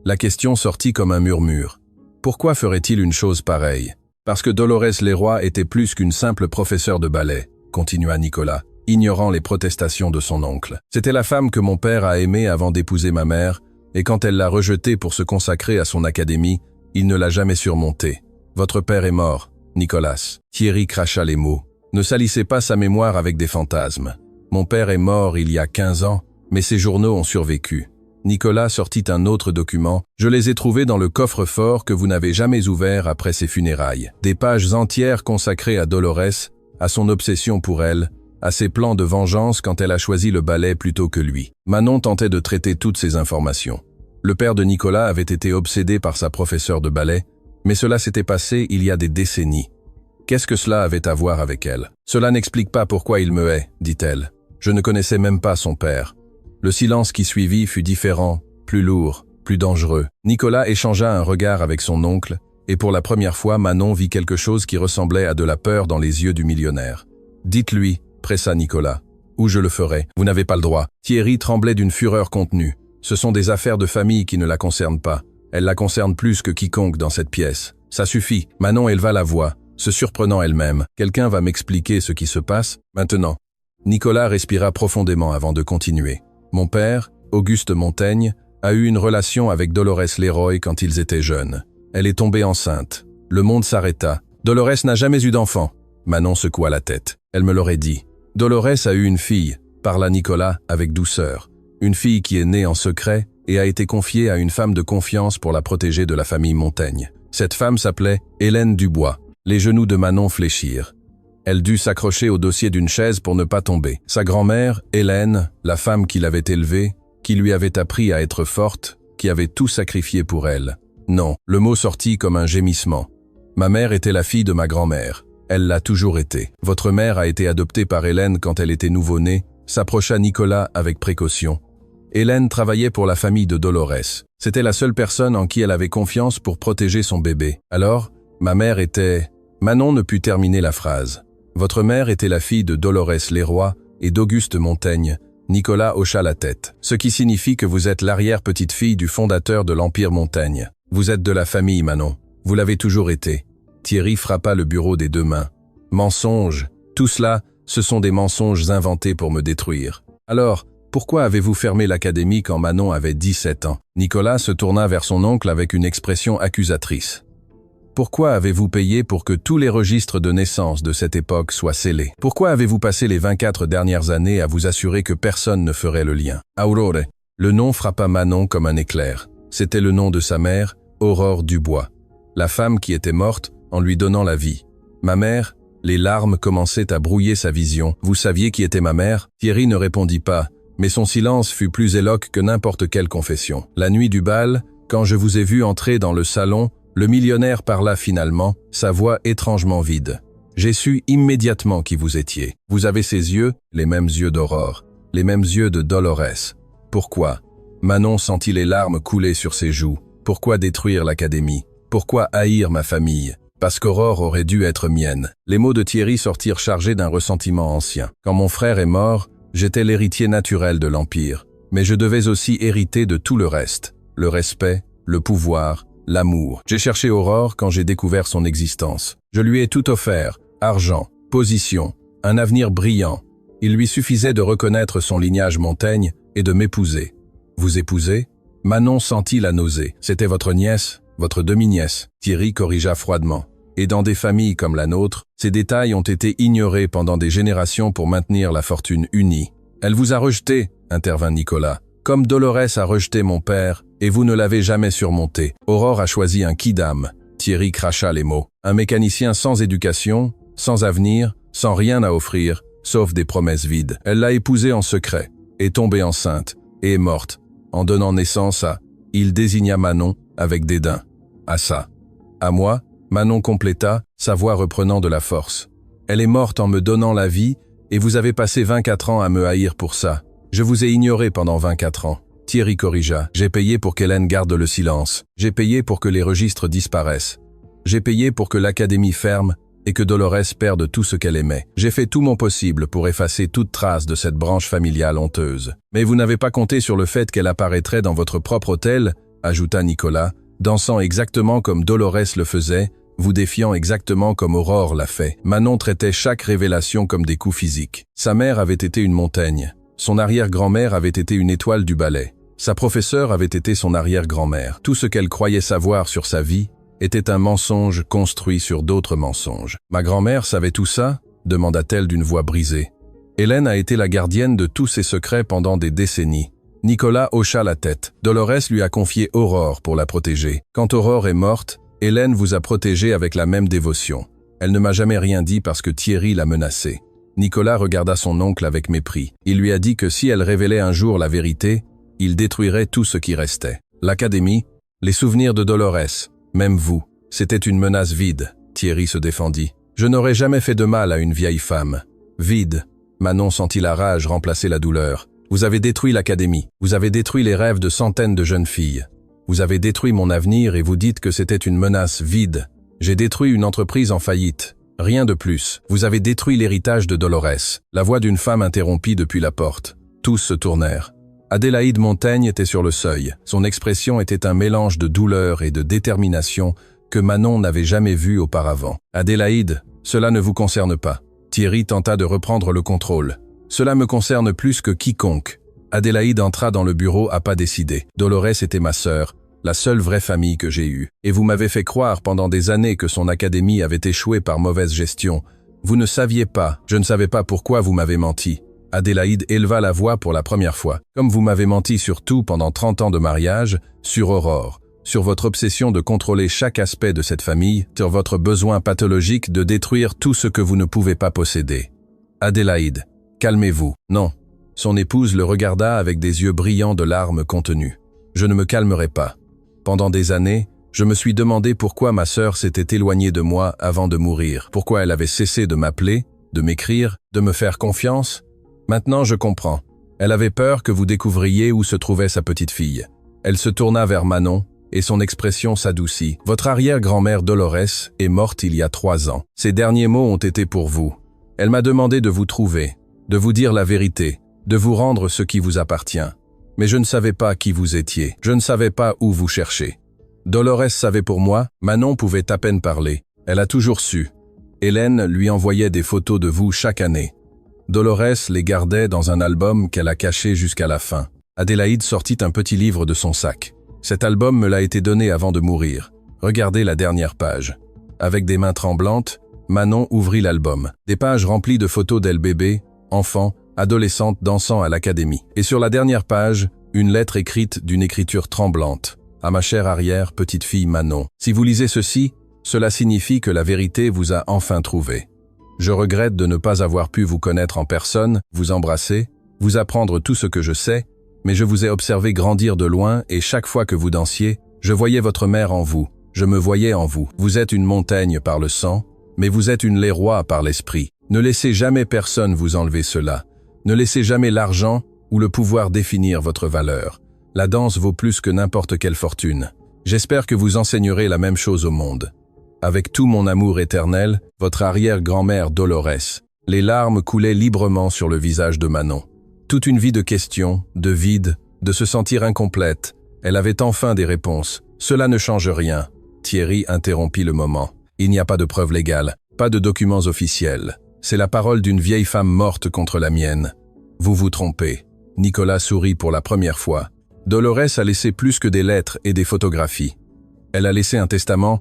La question sortit comme un murmure. Pourquoi ferait-il une chose pareille ? Parce que Dolores Leroy était plus qu'une simple professeure de ballet, continua Nicolas, ignorant les protestations de son oncle. C'était la femme que mon père a aimée avant d'épouser ma mère, et quand elle l'a rejetée pour se consacrer à son académie, il ne l'a jamais surmontée. Votre père est mort, Nicolas. Thierry cracha les mots. Ne salissez pas sa mémoire avec des fantasmes. Mon père est mort il y a 15 ans, mais ses journaux ont survécu. Nicolas sortit un autre document. Je les ai trouvés dans le coffre-fort que vous n'avez jamais ouvert après ses funérailles. Des pages entières consacrées à Dolores, à son obsession pour elle, à ses plans de vengeance quand elle a choisi le ballet plutôt que lui. Manon tentait de traiter toutes ces informations. Le père de Nicolas avait été obsédé par sa professeure de ballet, mais cela s'était passé il y a des décennies. Qu'est-ce que cela avait à voir avec elle ? Cela n'explique pas pourquoi il me hait, dit-elle. Je ne connaissais même pas son père. Le silence qui suivit fut différent, plus lourd, plus dangereux. Nicolas échangea un regard avec son oncle, et pour la première fois Manon vit quelque chose qui ressemblait à de la peur dans les yeux du millionnaire. Dites-lui, pressa Nicolas. Ou je le ferai. Vous n'avez pas le droit. Thierry tremblait d'une fureur contenue. Ce sont des affaires de famille qui ne la concernent pas. Elles la concernent plus que quiconque dans cette pièce. Ça suffit. Manon éleva la voix, se surprenant elle-même. Quelqu'un va m'expliquer ce qui se passe maintenant. Nicolas respira profondément avant de continuer. Mon père, Auguste Montaigne, a eu une relation avec Dolores Leroy quand ils étaient jeunes. Elle est tombée enceinte. Le monde s'arrêta. Dolores n'a jamais eu d'enfant. Manon secoua la tête. Elle me l'aurait dit. Dolores a eu une fille, parla Nicolas avec douceur. Une fille qui est née en secret et a été confiée à une femme de confiance pour la protéger de la famille Montaigne. Cette femme s'appelait Hélène Dubois. Les genoux de Manon fléchirent. Elle dut s'accrocher au dossier d'une chaise pour ne pas tomber. Sa grand-mère, Hélène, la femme qui l'avait élevée, qui lui avait appris à être forte, qui avait tout sacrifié pour elle. Non, le mot sortit comme un gémissement. Ma mère était la fille de ma grand-mère. Elle l'a toujours été. Votre mère a été adoptée par Hélène quand elle était nouveau-née, s'approcha Nicolas avec précaution. Hélène travaillait pour la famille de Dolores. C'était la seule personne en qui elle avait confiance pour protéger son bébé. Alors, ma mère était... Manon ne put terminer la phrase. Votre mère était la fille de Dolores Leroy et d'Auguste Montaigne. Nicolas hocha la tête. Ce qui signifie que vous êtes l'arrière-petite-fille du fondateur de l'Empire Montaigne. Vous êtes de la famille, Manon. Vous l'avez toujours été. Thierry frappa le bureau des deux mains. Mensonges. Tout cela, ce sont des mensonges inventés pour me détruire. Alors, pourquoi avez-vous fermé l'académie quand Manon avait 17 ans? Nicolas se tourna vers son oncle avec une expression accusatrice. Pourquoi avez-vous payé pour que tous les registres de naissance de cette époque soient scellés? Pourquoi avez-vous passé les 24 dernières années à vous assurer que personne ne ferait le lien? Aurore. Le nom frappa Manon comme un éclair. C'était le nom de sa mère, Aurore Dubois. La femme qui était morte en lui donnant la vie. Ma mère, les larmes commençaient à brouiller sa vision. Vous saviez qui était ma mère? Thierry ne répondit pas, mais son silence fut plus éloquent que n'importe quelle confession. La nuit du bal, quand je vous ai vu entrer dans le salon, le millionnaire parla finalement, sa voix étrangement vide. J'ai su immédiatement qui vous étiez. Vous avez ces yeux, les mêmes yeux d'Aurore, les mêmes yeux de Dolores. Pourquoi? Manon sentit les larmes couler sur ses joues. Pourquoi détruire l'académie? Pourquoi haïr ma famille? Parce qu'Aurore aurait dû être mienne. Les mots de Thierry sortirent chargés d'un ressentiment ancien. Quand mon frère est mort, j'étais l'héritier naturel de l'Empire. Mais je devais aussi hériter de tout le reste. Le respect, le pouvoir, l'amour. J'ai cherché Aurore quand j'ai découvert son existence. Je lui ai tout offert, argent, position, un avenir brillant. Il lui suffisait de reconnaître son lignage Montaigne et de m'épouser. Vous épouser? Manon sentit la nausée. C'était votre nièce, votre demi-nièce. Thierry corrigea froidement. Et dans des familles comme la nôtre, ces détails ont été ignorés pendant des générations pour maintenir la fortune unie. Elle vous a rejeté, intervint Nicolas. Comme Dolores a rejeté mon père, et vous ne l'avez jamais surmonté. Aurore a choisi un quidam. Thierry cracha les mots. Un mécanicien sans éducation, sans avenir, sans rien à offrir, sauf des promesses vides. Elle l'a épousé en secret, est tombée enceinte, et est morte, en donnant naissance à... Il désigna Manon, avec dédain. À ça. À moi, Manon compléta, sa voix reprenant de la force. Elle est morte en me donnant la vie, et vous avez passé 24 ans à me haïr pour ça. Je vous ai ignoré pendant 24 ans. Thierry corrigea. J'ai payé pour qu'Hélène garde le silence. J'ai payé pour que les registres disparaissent. J'ai payé pour que l'académie ferme et que Dolores perde tout ce qu'elle aimait. J'ai fait tout mon possible pour effacer toute trace de cette branche familiale honteuse. Mais vous n'avez pas compté sur le fait qu'elle apparaîtrait dans votre propre hôtel, ajouta Nicolas, dansant exactement comme Dolores le faisait, vous défiant exactement comme Aurore l'a fait. Manon traitait chaque révélation comme des coups physiques. Sa mère avait été une Montaigne. Son arrière-grand-mère avait été une étoile du ballet. Sa professeure avait été son arrière-grand-mère. Tout ce qu'elle croyait savoir sur sa vie était un mensonge construit sur d'autres mensonges. « Ma grand-mère savait tout ça ?» demanda-t-elle d'une voix brisée. Hélène a été la gardienne de tous ses secrets pendant des décennies. Nicolas hocha la tête. Dolores lui a confié Aurore pour la protéger. Quand Aurore est morte, Hélène vous a protégé avec la même dévotion. Elle ne m'a jamais rien dit parce que Thierry l'a menacée. Nicolas regarda son oncle avec mépris. Il lui a dit que si elle révélait un jour la vérité, il détruirait tout ce qui restait. L'académie, les souvenirs de Dolores, même vous. C'était une menace vide. Thierry se défendit. Je n'aurais jamais fait de mal à une vieille femme. Vide. Manon sentit la rage remplacer la douleur. Vous avez détruit l'académie. Vous avez détruit les rêves de centaines de jeunes filles. Vous avez détruit mon avenir et vous dites que c'était une menace vide. J'ai détruit une entreprise en faillite. Rien de plus. Vous avez détruit l'héritage de Dolores. La voix d'une femme interrompit depuis la porte. Tous se tournèrent. Adélaïde Montaigne était sur le seuil. Son expression était un mélange de douleur et de détermination que Manon n'avait jamais vu auparavant. Adélaïde, cela ne vous concerne pas. Thierry tenta de reprendre le contrôle. Cela me concerne plus que quiconque. Adélaïde entra dans le bureau à pas décidés. Dolores était ma sœur, la seule vraie famille que j'ai eue. Et vous m'avez fait croire pendant des années que son académie avait échoué par mauvaise gestion. Vous ne saviez pas, je ne savais pas pourquoi vous m'avez menti. Adélaïde éleva la voix pour la première fois. Comme vous m'avez menti sur tout pendant 30 ans de mariage, sur Aurore, sur votre obsession de contrôler chaque aspect de cette famille, sur votre besoin pathologique de détruire tout ce que vous ne pouvez pas posséder. Adélaïde, calmez-vous. Non. Son épouse le regarda avec des yeux brillants de larmes contenues. Je ne me calmerai pas. Pendant des années, je me suis demandé pourquoi ma sœur s'était éloignée de moi avant de mourir, pourquoi elle avait cessé de m'appeler, de m'écrire, de me faire confiance. Maintenant je comprends. Elle avait peur que vous découvriez où se trouvait sa petite fille. Elle se tourna vers Manon, et son expression s'adoucit. Votre arrière-grand-mère Dolores est morte il y a 3 ans. Ses derniers mots ont été pour vous. Elle m'a demandé de vous trouver, de vous dire la vérité, de vous rendre ce qui vous appartient. Mais je ne savais pas qui vous étiez, je ne savais pas où vous cherchez. Dolores savait pour moi, Manon pouvait à peine parler. Elle a toujours su. Hélène lui envoyait des photos de vous chaque année. Dolores les gardait dans un album qu'elle a caché jusqu'à la fin. Adélaïde sortit un petit livre de son sac. Cet album me l'a été donné avant de mourir. Regardez la dernière page. Avec des mains tremblantes, Manon ouvrit l'album. Des pages remplies de photos d'elle bébé, enfant, adolescente dansant à l'académie. Et sur la dernière page, une lettre écrite d'une écriture tremblante. À ma chère arrière petite fille Manon. Si vous lisez ceci, cela signifie que la vérité vous a enfin trouvé. Je regrette de ne pas avoir pu vous connaître en personne, vous embrasser, vous apprendre tout ce que je sais, mais je vous ai observé grandir de loin et chaque fois que vous dansiez, je voyais votre mère en vous, je me voyais en vous. Vous êtes une montagne par le sang, mais vous êtes une Leroy par l'esprit. Ne laissez jamais personne vous enlever cela. Ne laissez jamais l'argent ou le pouvoir définir votre valeur. La danse vaut plus que n'importe quelle fortune. J'espère que vous enseignerez la même chose au monde. Avec tout mon amour éternel, votre arrière-grand-mère Dolores. Les larmes coulaient librement sur le visage de Manon. Toute une vie de questions, de vide, de se sentir incomplète. Elle avait enfin des réponses. Cela ne change rien. Thierry interrompit le moment. Il n'y a pas de preuves légales, pas de documents officiels. C'est la parole d'une vieille femme morte contre la mienne. Vous vous trompez. Nicolas sourit pour la première fois. Dolores a laissé plus que des lettres et des photographies. Elle a laissé un testament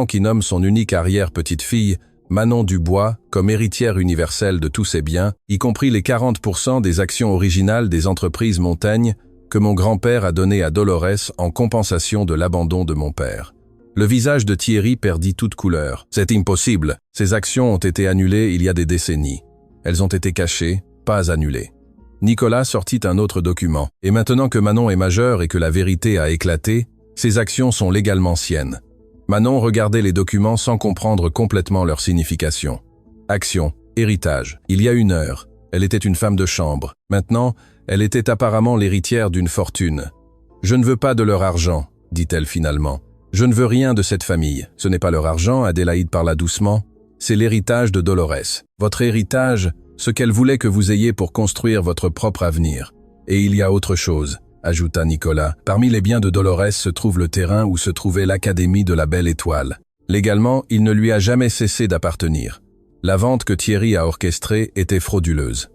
qui nomme son unique arrière-petite-fille, Manon Dubois, comme héritière universelle de tous ses biens, y compris les 40% des actions originales des entreprises Montaigne que mon grand-père a donné à Dolores en compensation de l'abandon de mon père. Le visage de Thierry perdit toute couleur. C'est impossible. Ces actions ont été annulées il y a des décennies. Elles ont été cachées, pas annulées. Nicolas sortit un autre document. Et maintenant que Manon est majeure et que la vérité a éclaté, ces actions sont légalement siennes. Manon regardait les documents sans comprendre complètement leur signification. Action, héritage. Il y a 1 heure, elle était une femme de chambre. Maintenant, elle était apparemment l'héritière d'une fortune. « Je ne veux pas de leur argent », dit-elle finalement. « Je ne veux rien de cette famille. Ce n'est pas leur argent », Adélaïde parla doucement. « C'est l'héritage de Dolores. Votre héritage, ce qu'elle voulait que vous ayez pour construire votre propre avenir. Et il y a autre chose. » ajouta Nicolas. Parmi les biens de Dolores se trouve le terrain où se trouvait l'Académie de la Belle Étoile. Légalement, il ne lui a jamais cessé d'appartenir. La vente que Thierry a orchestrée était frauduleuse.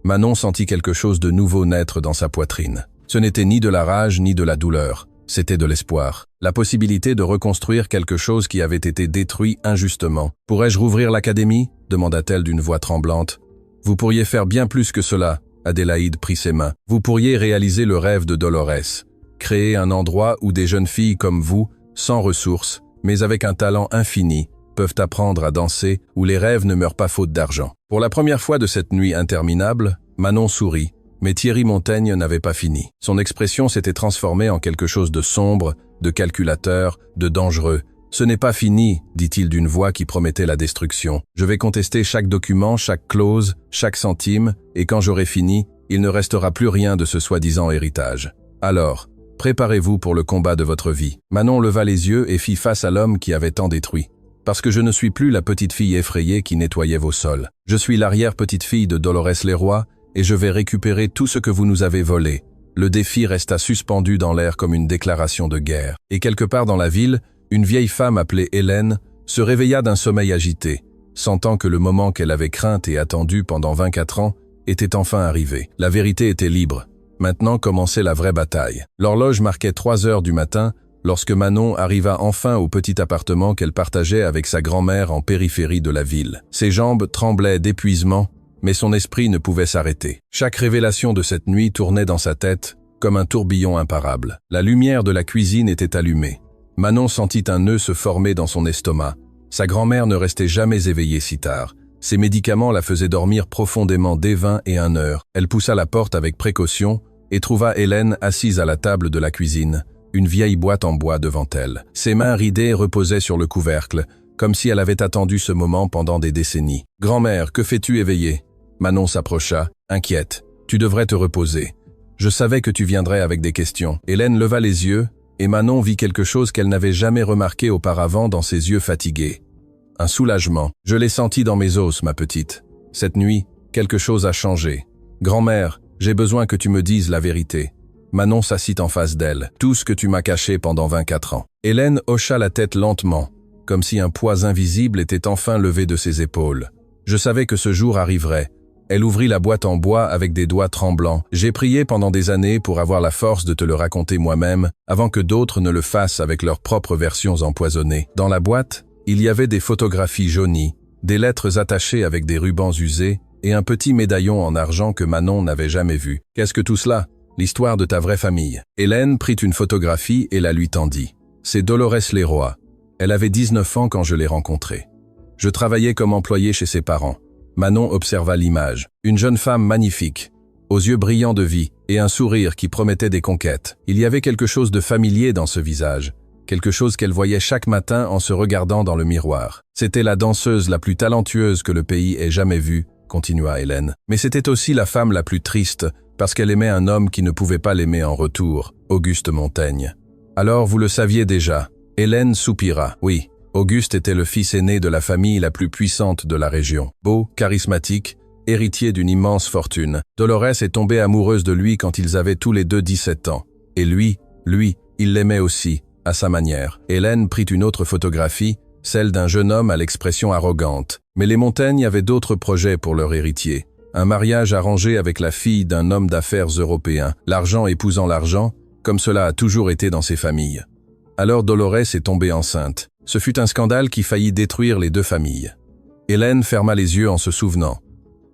Manon sentit quelque chose de nouveau naître dans sa poitrine. Ce n'était ni de la rage ni de la douleur, c'était de l'espoir. La possibilité de reconstruire quelque chose qui avait été détruit injustement. « Pourrais-je rouvrir l'Académie » demanda-t-elle d'une voix tremblante. « Vous pourriez faire bien plus que cela. » Adélaïde prit ses mains. Vous pourriez réaliser le rêve de Dolores. Créer un endroit où des jeunes filles comme vous, sans ressources, mais avec un talent infini, peuvent apprendre à danser, où les rêves ne meurent pas faute d'argent. Pour la première fois de cette nuit interminable, Manon sourit, mais Thierry Montaigne n'avait pas fini. Son expression s'était transformée en quelque chose de sombre, de calculateur, de dangereux. « Ce n'est pas fini, dit-il d'une voix qui promettait la destruction. Je vais contester chaque document, chaque clause, chaque centime, et quand j'aurai fini, il ne restera plus rien de ce soi-disant héritage. Alors, préparez-vous pour le combat de votre vie. » Manon leva les yeux et fit face à l'homme qui avait tant détruit. « Parce que je ne suis plus la petite fille effrayée qui nettoyait vos sols. Je suis l'arrière-petite-fille de Dolores Leroy, et je vais récupérer tout ce que vous nous avez volé. » Le défi resta suspendu dans l'air comme une déclaration de guerre. Et quelque part dans la ville, une vieille femme appelée Hélène se réveilla d'un sommeil agité, sentant que le moment qu'elle avait craint et attendu pendant 24 ans était enfin arrivé. La vérité était libre. Maintenant commençait la vraie bataille. L'horloge marquait 3 heures du matin lorsque Manon arriva enfin au petit appartement qu'elle partageait avec sa grand-mère en périphérie de la ville. Ses jambes tremblaient d'épuisement, mais son esprit ne pouvait s'arrêter. Chaque révélation de cette nuit tournait dans sa tête comme un tourbillon imparable. La lumière de la cuisine était allumée. Manon sentit un nœud se former dans son estomac. Sa grand-mère ne restait jamais éveillée si tard. Ses médicaments la faisaient dormir profondément dès 20 et 1 heure. Elle poussa la porte avec précaution et trouva Hélène assise à la table de la cuisine, une vieille boîte en bois devant elle. Ses mains ridées reposaient sur le couvercle, comme si elle avait attendu ce moment pendant des décennies. « Grand-mère, que fais-tu éveillée ?» Manon s'approcha, inquiète. « Tu devrais te reposer. Je savais que tu viendrais avec des questions. » Hélène leva les yeux, et Manon vit quelque chose qu'elle n'avait jamais remarqué auparavant dans ses yeux fatigués. Un soulagement. « Je l'ai senti dans mes os, ma petite. Cette nuit, quelque chose a changé. Grand-mère, j'ai besoin que tu me dises la vérité. » Manon s'assit en face d'elle. « Tout ce que tu m'as caché pendant 24 ans. » Hélène hocha la tête lentement, comme si un poids invisible était enfin levé de ses épaules. « Je savais que ce jour arriverait. » Elle ouvrit la boîte en bois avec des doigts tremblants. « J'ai prié pendant des années pour avoir la force de te le raconter moi-même, avant que d'autres ne le fassent avec leurs propres versions empoisonnées. » Dans la boîte, il y avait des photographies jaunies, des lettres attachées avec des rubans usés et un petit médaillon en argent que Manon n'avait jamais vu. « Qu'est-ce que tout cela ? L'histoire de ta vraie famille. » Hélène prit une photographie et la lui tendit. « C'est Dolores Leroy. Elle avait 19 ans quand je l'ai rencontrée. Je travaillais comme employé chez ses parents. » Manon observa l'image. Une jeune femme magnifique, aux yeux brillants de vie et un sourire qui promettait des conquêtes. Il y avait quelque chose de familier dans ce visage, quelque chose qu'elle voyait chaque matin en se regardant dans le miroir. C'était la danseuse la plus talentueuse que le pays ait jamais vue, continua Hélène. Mais c'était aussi la femme la plus triste, parce qu'elle aimait un homme qui ne pouvait pas l'aimer en retour, Auguste Montaigne. Alors vous le saviez déjà. Hélène soupira. Oui. Auguste était le fils aîné de la famille la plus puissante de la région. Beau, charismatique, héritier d'une immense fortune. Dolores est tombée amoureuse de lui quand ils avaient tous les deux 17 ans. Et lui, il l'aimait aussi, à sa manière. Hélène prit une autre photographie, celle d'un jeune homme à l'expression arrogante. Mais les Montaigne avaient d'autres projets pour leur héritier. Un mariage arrangé avec la fille d'un homme d'affaires européen, l'argent épousant l'argent, comme cela a toujours été dans ces familles. Alors Dolores est tombée enceinte. Ce fut un scandale qui faillit détruire les deux familles. Hélène ferma les yeux en se souvenant.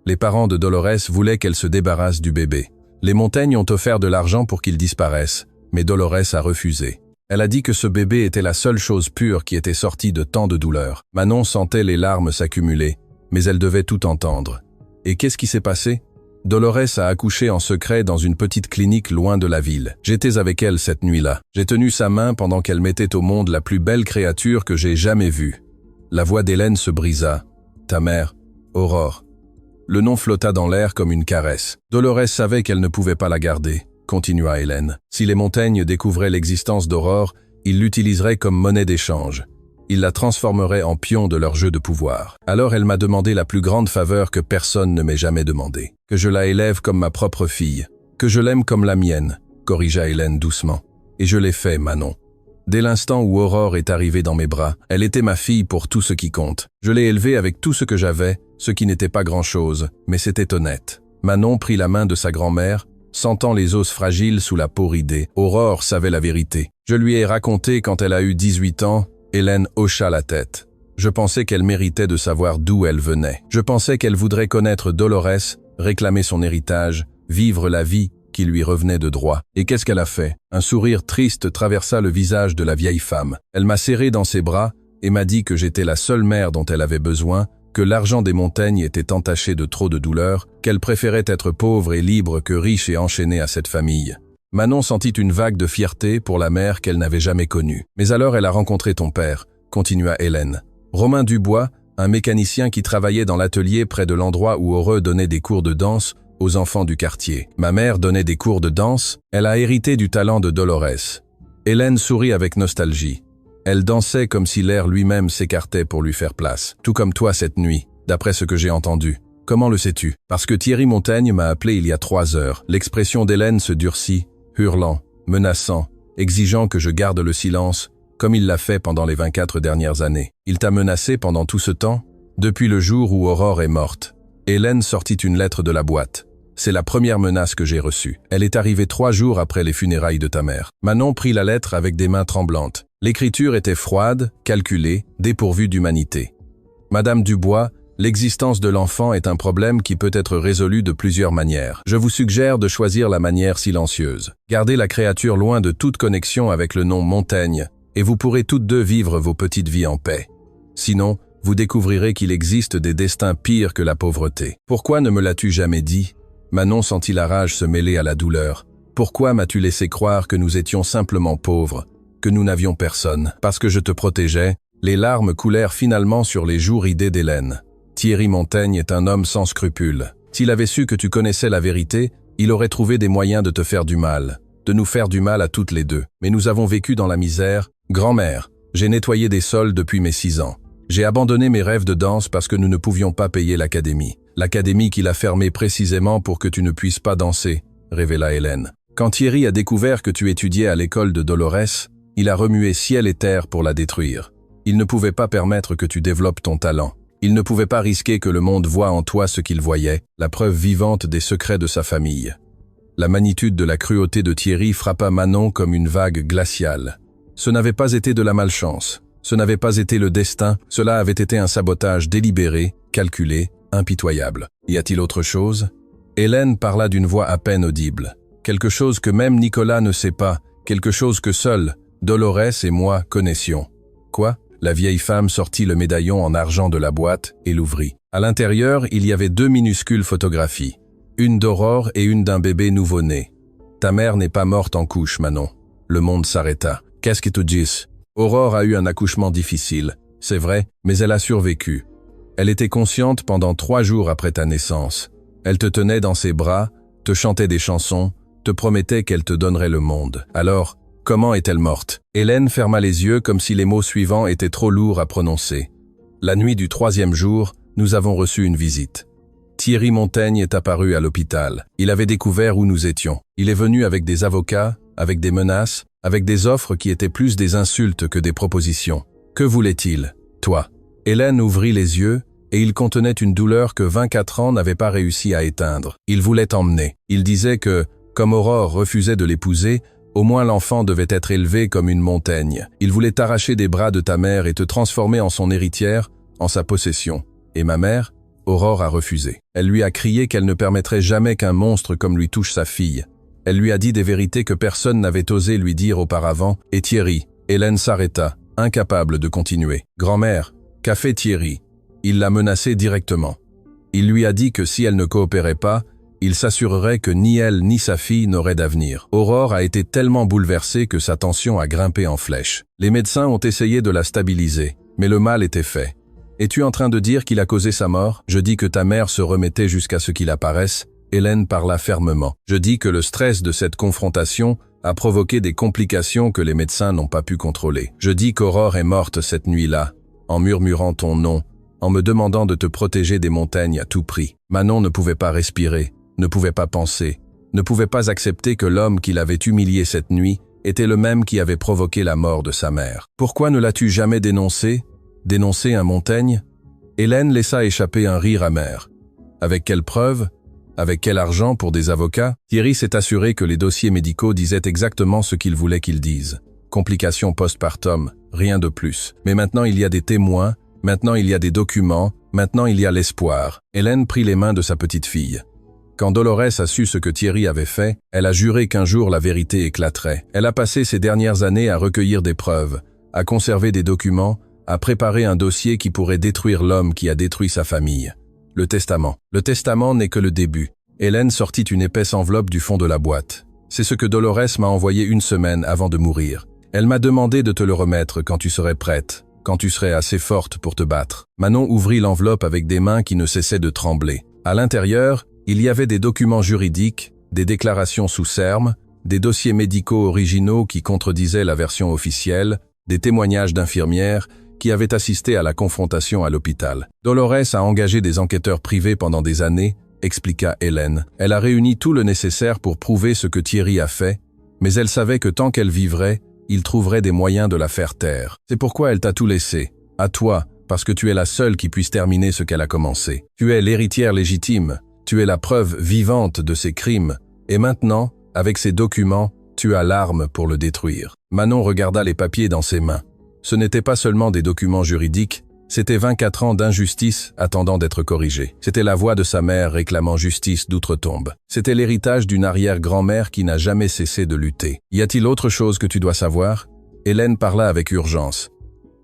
Les parents de Dolores voulaient qu'elle se débarrasse du bébé. Les Montaigne ont offert de l'argent pour qu'il disparaisse, mais Dolores a refusé. Elle a dit que ce bébé était la seule chose pure qui était sortie de tant de douleur. Manon sentait les larmes s'accumuler, mais elle devait tout entendre. Et qu'est-ce qui s'est passé ? Dolores a accouché en secret dans une petite clinique loin de la ville. J'étais avec elle cette nuit-là. J'ai tenu sa main pendant qu'elle mettait au monde la plus belle créature que j'ai jamais vue. La voix d'Hélène se brisa. Ta mère, Aurore. Le nom flotta dans l'air comme une caresse. Dolores savait qu'elle ne pouvait pas la garder, continua Hélène. Si les Montaigne découvraient l'existence d'Aurore, ils l'utiliseraient comme monnaie d'échange. Ils la transformeraient en pion de leur jeu de pouvoir. Alors elle m'a demandé la plus grande faveur que personne ne m'ait jamais demandé. Que je la élève comme ma propre fille. Que je l'aime comme la mienne, corrigea Hélène doucement. Et je l'ai fait, Manon. Dès l'instant où Aurore est arrivée dans mes bras, elle était ma fille pour tout ce qui compte. Je l'ai élevée avec tout ce que j'avais, ce qui n'était pas grand-chose, mais c'était honnête. Manon prit la main de sa grand-mère, sentant les os fragiles sous la peau ridée. Aurore savait la vérité. Je lui ai raconté quand elle a eu 18 ans. Hélène hocha la tête. Je pensais qu'elle méritait de savoir d'où elle venait. Je pensais qu'elle voudrait connaître Dolores, réclamer son héritage, vivre la vie qui lui revenait de droit. Et qu'est-ce qu'elle a fait ? Un sourire triste traversa le visage de la vieille femme. Elle m'a serré dans ses bras et m'a dit que j'étais la seule mère dont elle avait besoin, que l'argent des Montaigne était entaché de trop de douleur, qu'elle préférait être pauvre et libre que riche et enchaînée à cette famille. Manon sentit une vague de fierté pour la mère qu'elle n'avait jamais connue. Mais alors elle a rencontré ton père, continua Hélène. Romain Dubois, un mécanicien qui travaillait dans l'atelier près de l'endroit où Aurore donnait des cours de danse aux enfants du quartier. Ma mère donnait des cours de danse, elle a hérité du talent de Dolores. Hélène sourit avec nostalgie. Elle dansait comme si l'air lui-même s'écartait pour lui faire place. Tout comme toi cette nuit, d'après ce que j'ai entendu. Comment le sais-tu ? Parce que Thierry Montaigne m'a appelé il y a 3 heures. L'expression d'Hélène se durcit, hurlant, menaçant, exigeant que je garde le silence, comme il l'a fait pendant les 24 dernières années. Il t'a menacé pendant tout ce temps ? Depuis le jour où Aurore est morte. Hélène sortit une lettre de la boîte. C'est la première menace que j'ai reçue. Elle est arrivée 3 jours après les funérailles de ta mère. » Manon prit la lettre avec des mains tremblantes. L'écriture était froide, calculée, dépourvue d'humanité. « Madame Dubois, l'existence de l'enfant est un problème qui peut être résolu de plusieurs manières. Je vous suggère de choisir la manière silencieuse. Gardez la créature loin de toute connexion avec le nom Montaigne, et vous pourrez toutes deux vivre vos petites vies en paix. Sinon, vous découvrirez qu'il existe des destins pires que la pauvreté. Pourquoi ne me l'as-tu jamais dit ?» Manon sentit la rage se mêler à la douleur. « Pourquoi m'as-tu laissé croire que nous étions simplement pauvres, que nous n'avions personne? Parce que je te protégeais. » Les larmes coulèrent finalement sur les joues ridées d'Hélène. Thierry Montaigne est un homme sans scrupules. S'il avait su que tu connaissais la vérité, il aurait trouvé des moyens de te faire du mal, de nous faire du mal à toutes les deux. Mais nous avons vécu dans la misère. Grand-mère, j'ai nettoyé des sols depuis mes 6 ans. J'ai abandonné mes rêves de danse parce que nous ne pouvions pas payer l'académie. L'académie qu'il a fermée précisément pour que tu ne puisses pas danser, révéla Hélène. Quand Thierry a découvert que tu étudiais à l'école de Dolores, il a remué ciel et terre pour la détruire. Il ne pouvait pas permettre que tu développes ton talent. Il ne pouvait pas risquer que le monde voie en toi ce qu'il voyait, la preuve vivante des secrets de sa famille. La magnitude de la cruauté de Thierry frappa Manon comme une vague glaciale. Ce n'avait pas été de la malchance, ce n'avait pas été le destin, cela avait été un sabotage délibéré, calculé, impitoyable. Y a-t-il autre chose? Hélène parla d'une voix à peine audible. Quelque chose que même Nicolas ne sait pas, quelque chose que seuls Dolores et moi connaissions. Quoi? La vieille femme sortit le médaillon en argent de la boîte et l'ouvrit. À l'intérieur, il y avait 2 minuscules photographies. Une d'Aurore et une d'un bébé nouveau-né. Ta mère n'est pas morte en couche, Manon. Le monde s'arrêta. Qu'est-ce que tu dis? Aurore a eu un accouchement difficile, c'est vrai, mais elle a survécu. Elle était consciente pendant 3 jours après ta naissance. Elle te tenait dans ses bras, te chantait des chansons, te promettait qu'elle te donnerait le monde. Alors, comment est-elle morte? Hélène ferma les yeux comme si les mots suivants étaient trop lourds à prononcer. La nuit du 3e jour, nous avons reçu une visite. Thierry Montaigne est apparu à l'hôpital. Il avait découvert où nous étions. Il est venu avec des avocats, avec des menaces, avec des offres qui étaient plus des insultes que des propositions. Que voulait-il? Toi. Hélène ouvrit les yeux, et il contenait une douleur que 24 ans n'avaient pas réussi à éteindre. Il voulait t'emmener. Il disait que, comme Aurore refusait de l'épouser, au moins l'enfant devait être élevé comme une Montaigne. Il voulait t'arracher des bras de ta mère et te transformer en son héritière, en sa possession. Et ma mère, Aurore a refusé. Elle lui a crié qu'elle ne permettrait jamais qu'un monstre comme lui touche sa fille. Elle lui a dit des vérités que personne n'avait osé lui dire auparavant, et Thierry, Hélène s'arrêta, incapable de continuer. Grand-mère, qu'a fait Thierry? Il l'a menacée directement. Il lui a dit que si elle ne coopérait pas, il s'assurerait que ni elle ni sa fille n'auraient d'avenir. Aurore a été tellement bouleversée que sa tension a grimpé en flèche. Les médecins ont essayé de la stabiliser, mais le mal était fait. Es-tu en train de dire qu'il a causé sa mort? Je dis que ta mère se remettait jusqu'à ce qu'il apparaisse. Hélène parla fermement. Je dis que le stress de cette confrontation a provoqué des complications que les médecins n'ont pas pu contrôler. Je dis qu'Aurore est morte cette nuit-là, en murmurant ton nom, en me demandant de te protéger des montagnes à tout prix. Manon ne pouvait pas respirer, ne pouvait pas penser, ne pouvait pas accepter que l'homme qui l'avait humilié cette nuit était le même qui avait provoqué la mort de sa mère. Pourquoi ne l'as-tu jamais dénoncé? Dénoncé un Montaigne? Hélène laissa échapper un rire amer. Avec quelle preuve? Avec quel argent pour des avocats? Thierry s'est assuré que les dossiers médicaux disaient exactement ce qu'il voulait qu'ils disent. Complications postpartum, rien de plus. Mais maintenant il y a des témoins, maintenant il y a des documents, maintenant il y a l'espoir. Hélène prit les mains de sa petite fille. Quand Dolores a su ce que Thierry avait fait, elle a juré qu'un jour la vérité éclaterait. Elle a passé ces dernières années à recueillir des preuves, à conserver des documents, à préparer un dossier qui pourrait détruire l'homme qui a détruit sa famille. Le testament. Le testament n'est que le début. Hélène sortit une épaisse enveloppe du fond de la boîte. C'est ce que Dolores m'a envoyé 1 semaine avant de mourir. Elle m'a demandé de te le remettre quand tu serais prête, quand tu serais assez forte pour te battre. Manon ouvrit l'enveloppe avec des mains qui ne cessaient de trembler. À l'intérieur, il y avait des documents juridiques, des déclarations sous serme, des dossiers médicaux originaux qui contredisaient la version officielle, des témoignages d'infirmières qui avaient assisté à la confrontation à l'hôpital. Dolores a engagé des enquêteurs privés pendant des années, expliqua Hélène. Elle a réuni tout le nécessaire pour prouver ce que Thierry a fait, mais elle savait que tant qu'elle vivrait, il trouverait des moyens de la faire taire. C'est pourquoi elle t'a tout laissé. À toi, parce que tu es la seule qui puisse terminer ce qu'elle a commencé. Tu es l'héritière légitime. Tu es la preuve vivante de ces crimes, et maintenant, avec ces documents, tu as l'arme pour le détruire. Manon regarda les papiers dans ses mains. Ce n'étaient pas seulement des documents juridiques, c'était 24 ans d'injustice attendant d'être corrigés. C'était la voix de sa mère réclamant justice d'outre-tombe. C'était l'héritage d'une arrière-grand-mère qui n'a jamais cessé de lutter. Y a-t-il autre chose que tu dois savoir? Hélène parla avec urgence.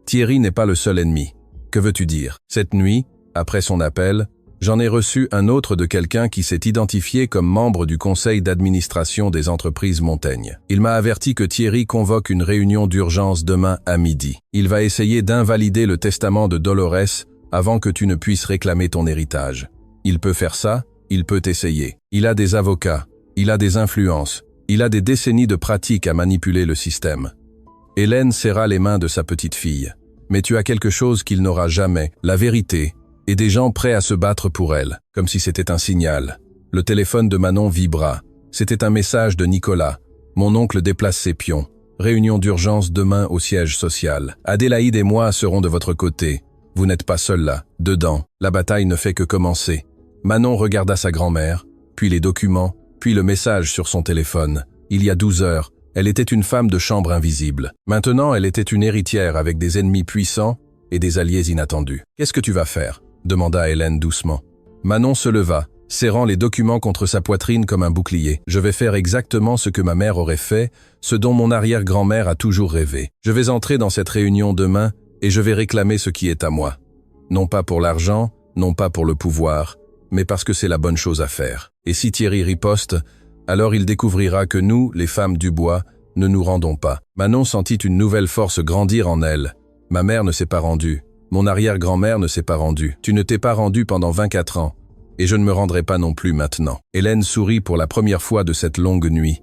Thierry n'est pas le seul ennemi. Que veux-tu dire? Cette nuit, après son appel, j'en ai reçu un autre de quelqu'un qui s'est identifié comme membre du conseil d'administration des entreprises Montaigne. Il m'a averti que Thierry convoque une réunion d'urgence demain à midi. Il va essayer d'invalider le testament de Dolores avant que tu ne puisses réclamer ton héritage. Il peut faire ça, il peut essayer. Il a des avocats, il a des influences, il a des décennies de pratique à manipuler le système. Hélène serra les mains de sa petite fille. Mais tu as quelque chose qu'il n'aura jamais, la vérité, et des gens prêts à se battre pour elle, comme si c'était un signal. Le téléphone de Manon vibra. C'était un message de Nicolas. Mon oncle déplace ses pions. Réunion d'urgence demain au siège social. Adélaïde et moi serons de votre côté. Vous n'êtes pas seul là. Dedans, la bataille ne fait que commencer. Manon regarda sa grand-mère, puis les documents, puis le message sur son téléphone. Il y a 12 heures, elle était une femme de chambre invisible. Maintenant, elle était une héritière avec des ennemis puissants et des alliés inattendus. Qu'est-ce que tu vas faire? Demanda Hélène doucement. Manon se leva, serrant les documents contre sa poitrine comme un bouclier. Je vais faire exactement ce que ma mère aurait fait, ce dont mon arrière-grand-mère a toujours rêvé. Je vais entrer dans cette réunion demain et je vais réclamer ce qui est à moi. Non pas pour l'argent, non pas pour le pouvoir, mais parce que c'est la bonne chose à faire. Et si Thierry riposte, alors il découvrira que nous, les femmes du bois, ne nous rendons pas. Manon sentit une nouvelle force grandir en elle. Ma mère ne s'est pas rendue. Mon arrière-grand-mère ne s'est pas rendue. Tu ne t'es pas rendue pendant 24 ans. Et je ne me rendrai pas non plus maintenant. Hélène sourit pour la première fois de cette longue nuit.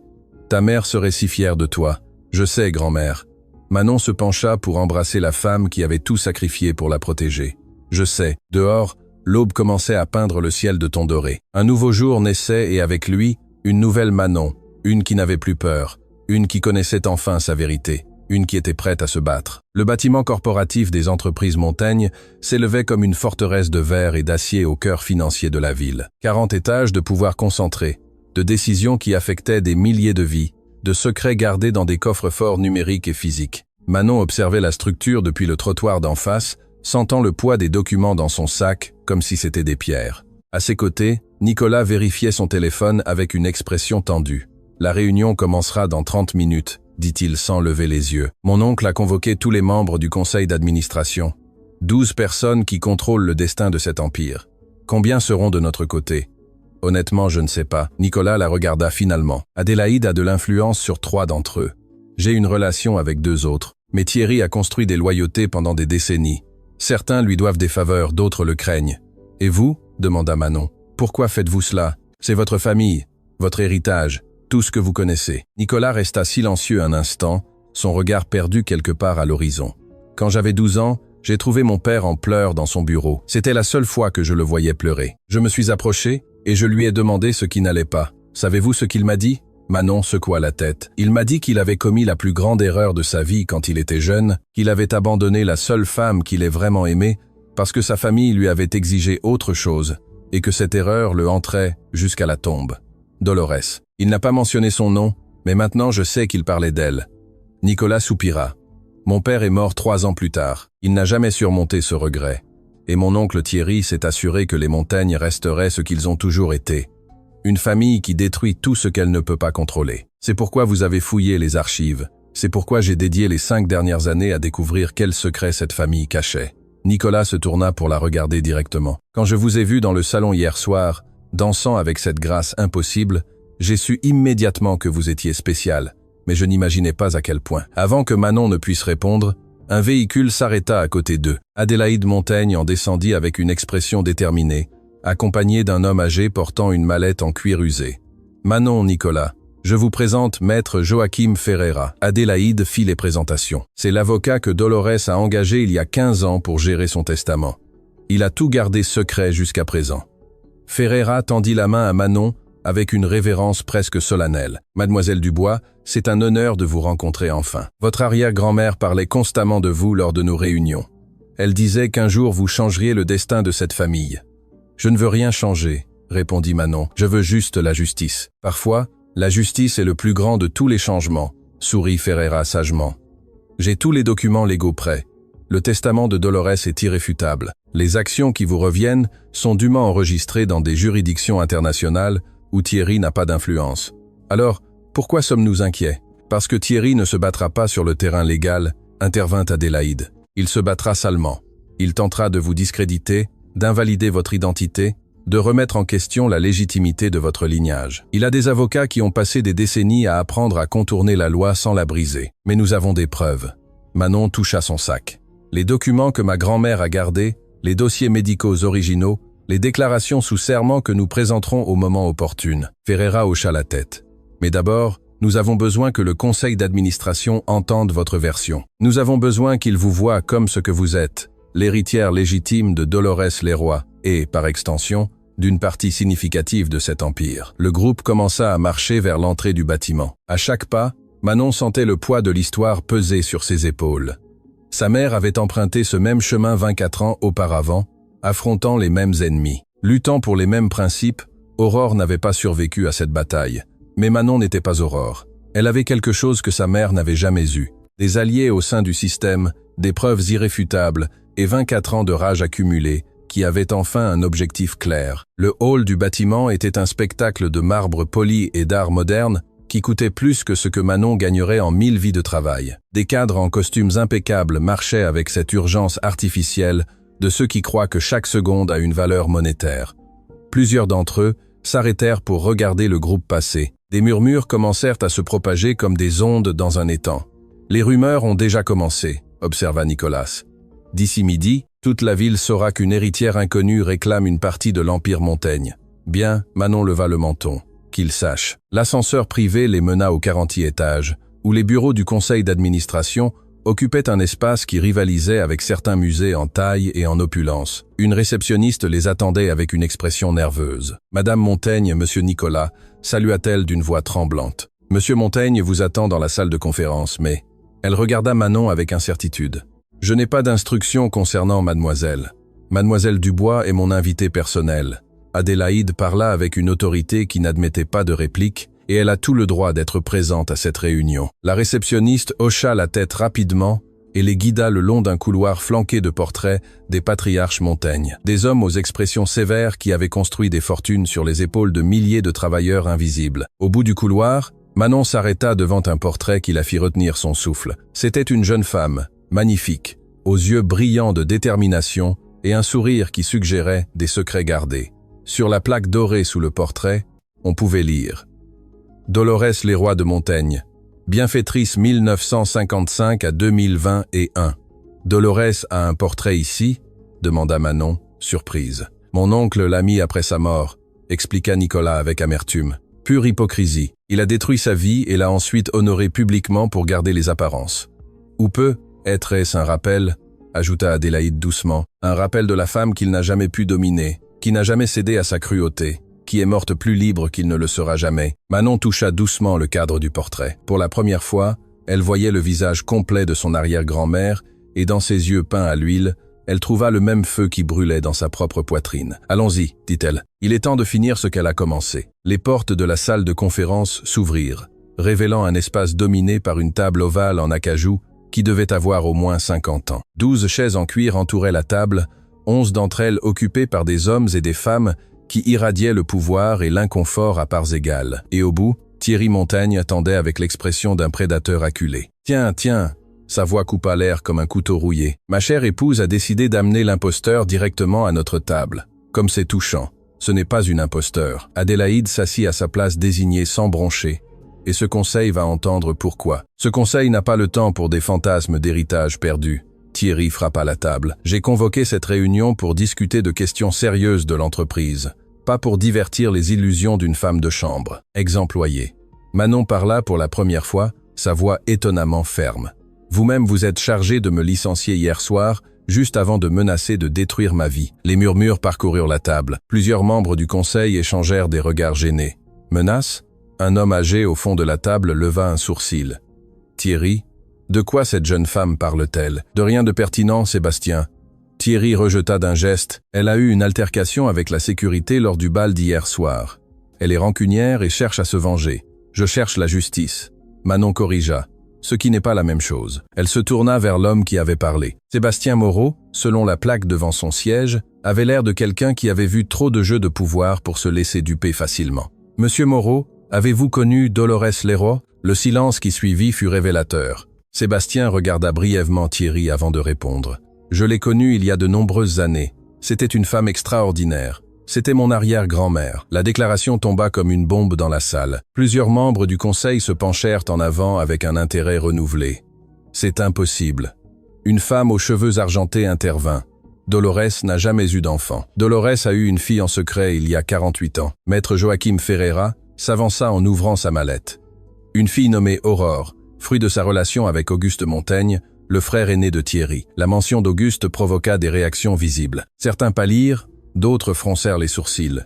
Ta mère serait si fière de toi. Je sais, grand-mère. Manon se pencha pour embrasser la femme qui avait tout sacrifié pour la protéger. Je sais. Dehors, l'aube commençait à peindre le ciel de ton doré. Un nouveau jour naissait et avec lui, une nouvelle Manon. Une qui n'avait plus peur. Une qui connaissait enfin sa vérité. Une qui était prête à se battre. Le bâtiment corporatif des entreprises Montaigne s'élevait comme une forteresse de verre et d'acier au cœur financier de la ville. 40 étages de pouvoir concentré, de décisions qui affectaient des milliers de vies, de secrets gardés dans des coffres-forts numériques et physiques. Manon observait la structure depuis le trottoir d'en face, sentant le poids des documents dans son sac comme si c'était des pierres. À ses côtés, Nicolas vérifiait son téléphone avec une expression tendue. La réunion commencera dans 30 minutes. Dit-il sans lever les yeux. Mon oncle a convoqué tous les membres du conseil d'administration. 12 personnes qui contrôlent le destin de cet empire. Combien seront de notre côté? Honnêtement, je ne sais pas. Nicolas la regarda finalement. Adélaïde a de l'influence sur 3 d'entre eux. J'ai une relation avec 2 autres. Mais Thierry a construit des loyautés pendant des décennies. Certains lui doivent des faveurs, d'autres le craignent. Et vous? Demanda Manon. Pourquoi faites-vous cela? C'est votre famille, votre héritage. Tout ce que vous connaissez. Nicolas resta silencieux un instant, son regard perdu quelque part à l'horizon. Quand j'avais 12 ans, j'ai trouvé mon père en pleurs dans son bureau. C'était la seule fois que je le voyais pleurer. Je me suis approché et je lui ai demandé ce qui n'allait pas. Savez-vous ce qu'il m'a dit? Manon secoua la tête. Il m'a dit qu'il avait commis la plus grande erreur de sa vie quand il était jeune, qu'il avait abandonné la seule femme qu'il ait vraiment aimée parce que sa famille lui avait exigé autre chose et que cette erreur le hanterait jusqu'à la tombe. Dolores. Il n'a pas mentionné son nom, mais maintenant je sais qu'il parlait d'elle. Nicolas soupira. Mon père est mort 3 ans plus tard. Il n'a jamais surmonté ce regret. Et mon oncle Thierry s'est assuré que les Montagnes resteraient ce qu'ils ont toujours été. Une famille qui détruit tout ce qu'elle ne peut pas contrôler. C'est pourquoi vous avez fouillé les archives. C'est pourquoi j'ai dédié les 5 dernières années à découvrir quels secrets cette famille cachait. Nicolas se tourna pour la regarder directement. Quand je vous ai vu dans le salon hier soir, dansant avec cette grâce impossible, j'ai su immédiatement que vous étiez spécial, mais je n'imaginais pas à quel point. Avant que Manon ne puisse répondre, un véhicule s'arrêta à côté d'eux. Adélaïde Montaigne en descendit avec une expression déterminée, accompagnée d'un homme âgé portant une mallette en cuir usé. Manon, Nicolas, je vous présente Maître Joachim Ferreira. Adélaïde fit les présentations. C'est l'avocat que Dolores a engagé il y a 15 ans pour gérer son testament. Il a tout gardé secret jusqu'à présent. Ferreira tendit la main à Manon avec une révérence presque solennelle. Mademoiselle Dubois, c'est un honneur de vous rencontrer enfin. Votre arrière-grand-mère parlait constamment de vous lors de nos réunions. Elle disait qu'un jour vous changeriez le destin de cette famille. Je ne veux rien changer, répondit Manon. Je veux juste la justice. Parfois, la justice est le plus grand de tous les changements, sourit Ferreira sagement. J'ai tous les documents légaux prêts. Le testament de Dolores est irréfutable. Les actions qui vous reviennent sont dûment enregistrées dans des juridictions internationales où Thierry n'a pas d'influence. Alors, pourquoi sommes-nous inquiets? Parce que Thierry ne se battra pas sur le terrain légal, intervint Adélaïde. Il se battra salement. Il tentera de vous discréditer, d'invalider votre identité, de remettre en question la légitimité de votre lignage. Il a des avocats qui ont passé des décennies à apprendre à contourner la loi sans la briser. Mais nous avons des preuves. Manon toucha son sac. Les documents que ma grand-mère a gardés, les dossiers médicaux originaux, les déclarations sous serment que nous présenterons au moment opportun. Ferreira hocha la tête. Mais d'abord, nous avons besoin que le conseil d'administration entende votre version. Nous avons besoin qu'il vous voie comme ce que vous êtes, l'héritière légitime de Dolores Leroy et, par extension, d'une partie significative de cet empire. Le groupe commença à marcher vers l'entrée du bâtiment. À chaque pas, Manon sentait le poids de l'histoire peser sur ses épaules. Sa mère avait emprunté ce même chemin 24 ans auparavant, affrontant les mêmes ennemis. Luttant pour les mêmes principes, Aurore n'avait pas survécu à cette bataille. Mais Manon n'était pas Aurore. Elle avait quelque chose que sa mère n'avait jamais eu. Des alliés au sein du système, des preuves irréfutables et 24 ans de rage accumulée, qui avait enfin un objectif clair. Le hall du bâtiment était un spectacle de marbre poli et d'art moderne qui coûtait plus que ce que Manon gagnerait en 1000 vies de travail. Des cadres en costumes impeccables marchaient avec cette urgence artificielle de ceux qui croient que chaque seconde a une valeur monétaire. Plusieurs d'entre eux s'arrêtèrent pour regarder le groupe passer. Des murmures commencèrent à se propager comme des ondes dans un étang. Les rumeurs ont déjà commencé, observa Nicolas. D'ici midi, toute la ville saura qu'une héritière inconnue réclame une partie de l'Empire Montaigne. Bien, Manon leva le menton. Qu'il sache. L'ascenseur privé les mena au 40e étage, où les bureaux du conseil d'administration occupaient un espace qui rivalisait avec certains musées en taille et en opulence. Une réceptionniste les attendait avec une expression nerveuse. Madame Montaigne, Monsieur Nicolas, salua-t-elle d'une voix tremblante. Monsieur Montaigne vous attend dans la salle de conférence, mais... Elle regarda Manon avec incertitude. Je n'ai pas d'instructions concernant mademoiselle. Mademoiselle Dubois est mon invitée personnelle. Adélaïde parla avec une autorité qui n'admettait pas de réplique, et elle a tout le droit d'être présente à cette réunion. La réceptionniste hocha la tête rapidement et les guida le long d'un couloir flanqué de portraits des patriarches Montaigne, des hommes aux expressions sévères qui avaient construit des fortunes sur les épaules de milliers de travailleurs invisibles. Au bout du couloir, Manon s'arrêta devant un portrait qui la fit retenir son souffle. C'était une jeune femme, magnifique, aux yeux brillants de détermination et un sourire qui suggérait des secrets gardés. Sur la plaque dorée sous le portrait, on pouvait lire « Dolores Leroy de Montaigne, bienfaitrice 1955 à 2021. Dolores a un portrait ici ?» demanda Manon, surprise. « Mon oncle l'a mis après sa mort », expliqua Nicolas avec amertume. « Pure hypocrisie. Il a détruit sa vie et l'a ensuite honorée publiquement pour garder les apparences. Ou peut être-ce un rappel ?» ajouta Adélaïde doucement, « un rappel de la femme qu'il n'a jamais pu dominer, qui n'a jamais cédé à sa cruauté, qui est morte plus libre qu'il ne le sera jamais. » Manon toucha doucement le cadre du portrait. Pour la première fois, elle voyait le visage complet de son arrière-grand-mère, et dans ses yeux peints à l'huile, elle trouva le même feu qui brûlait dans sa propre poitrine. « Allons-y, dit-elle. Il est temps de finir ce qu'elle a commencé. » Les portes de la salle de conférence s'ouvrirent, révélant un espace dominé par une table ovale en acajou qui devait avoir au moins 50 ans. 12 chaises en cuir entouraient la table, 11 d'entre elles occupées par des hommes et des femmes qui irradiaient le pouvoir et l'inconfort à parts égales. Et au bout, Thierry Montaigne attendait avec l'expression d'un prédateur acculé. « Tiens, tiens !» Sa voix coupa l'air comme un couteau rouillé. « Ma chère épouse a décidé d'amener l'imposteur directement à notre table. Comme c'est touchant. Ce n'est pas une imposteur. » Adélaïde s'assit à sa place désignée sans broncher. Et ce conseil va entendre pourquoi. Ce conseil n'a pas le temps pour des fantasmes d'héritage perdu. Thierry frappa la table. « J'ai convoqué cette réunion pour discuter de questions sérieuses de l'entreprise, pas pour divertir les illusions d'une femme de chambre. » Ex-employé. Manon parla pour la première fois, sa voix étonnamment ferme. « Vous-même vous êtes chargé de me licencier hier soir, juste avant de menacer de détruire ma vie. » Les murmures parcoururent la table. Plusieurs membres du conseil échangèrent des regards gênés. « Menace ?» Un homme âgé au fond de la table leva un sourcil. « Thierry, de quoi cette jeune femme parle-t-elle ? De rien de pertinent, Sébastien. Thierry rejeta d'un geste. Elle a eu une altercation avec la sécurité lors du bal d'hier soir. Elle est rancunière et cherche à se venger. Je cherche la justice. Manon corrigea. Ce qui n'est pas la même chose. Elle se tourna vers l'homme qui avait parlé. Sébastien Moreau, selon la plaque devant son siège, avait l'air de quelqu'un qui avait vu trop de jeux de pouvoir pour se laisser duper facilement. « Monsieur Moreau, avez-vous connu Dolores Leroy ?» Le silence qui suivit fut révélateur. Sébastien regarda brièvement Thierry avant de répondre. « Je l'ai connue il y a de nombreuses années. C'était une femme extraordinaire. C'était mon arrière-grand-mère. » La déclaration tomba comme une bombe dans la salle. Plusieurs membres du conseil se penchèrent en avant avec un intérêt renouvelé. « C'est impossible. » Une femme aux cheveux argentés intervint. « Dolores n'a jamais eu d'enfant. Dolores a eu une fille en secret il y a 48 ans. » Maître Joachim Ferreira s'avança en ouvrant sa mallette. Une fille nommée Aurore, fruit de sa relation avec Auguste Montaigne, le frère aîné de Thierry. La mention d'Auguste provoqua des réactions visibles. Certains pâlirent, d'autres froncèrent les sourcils.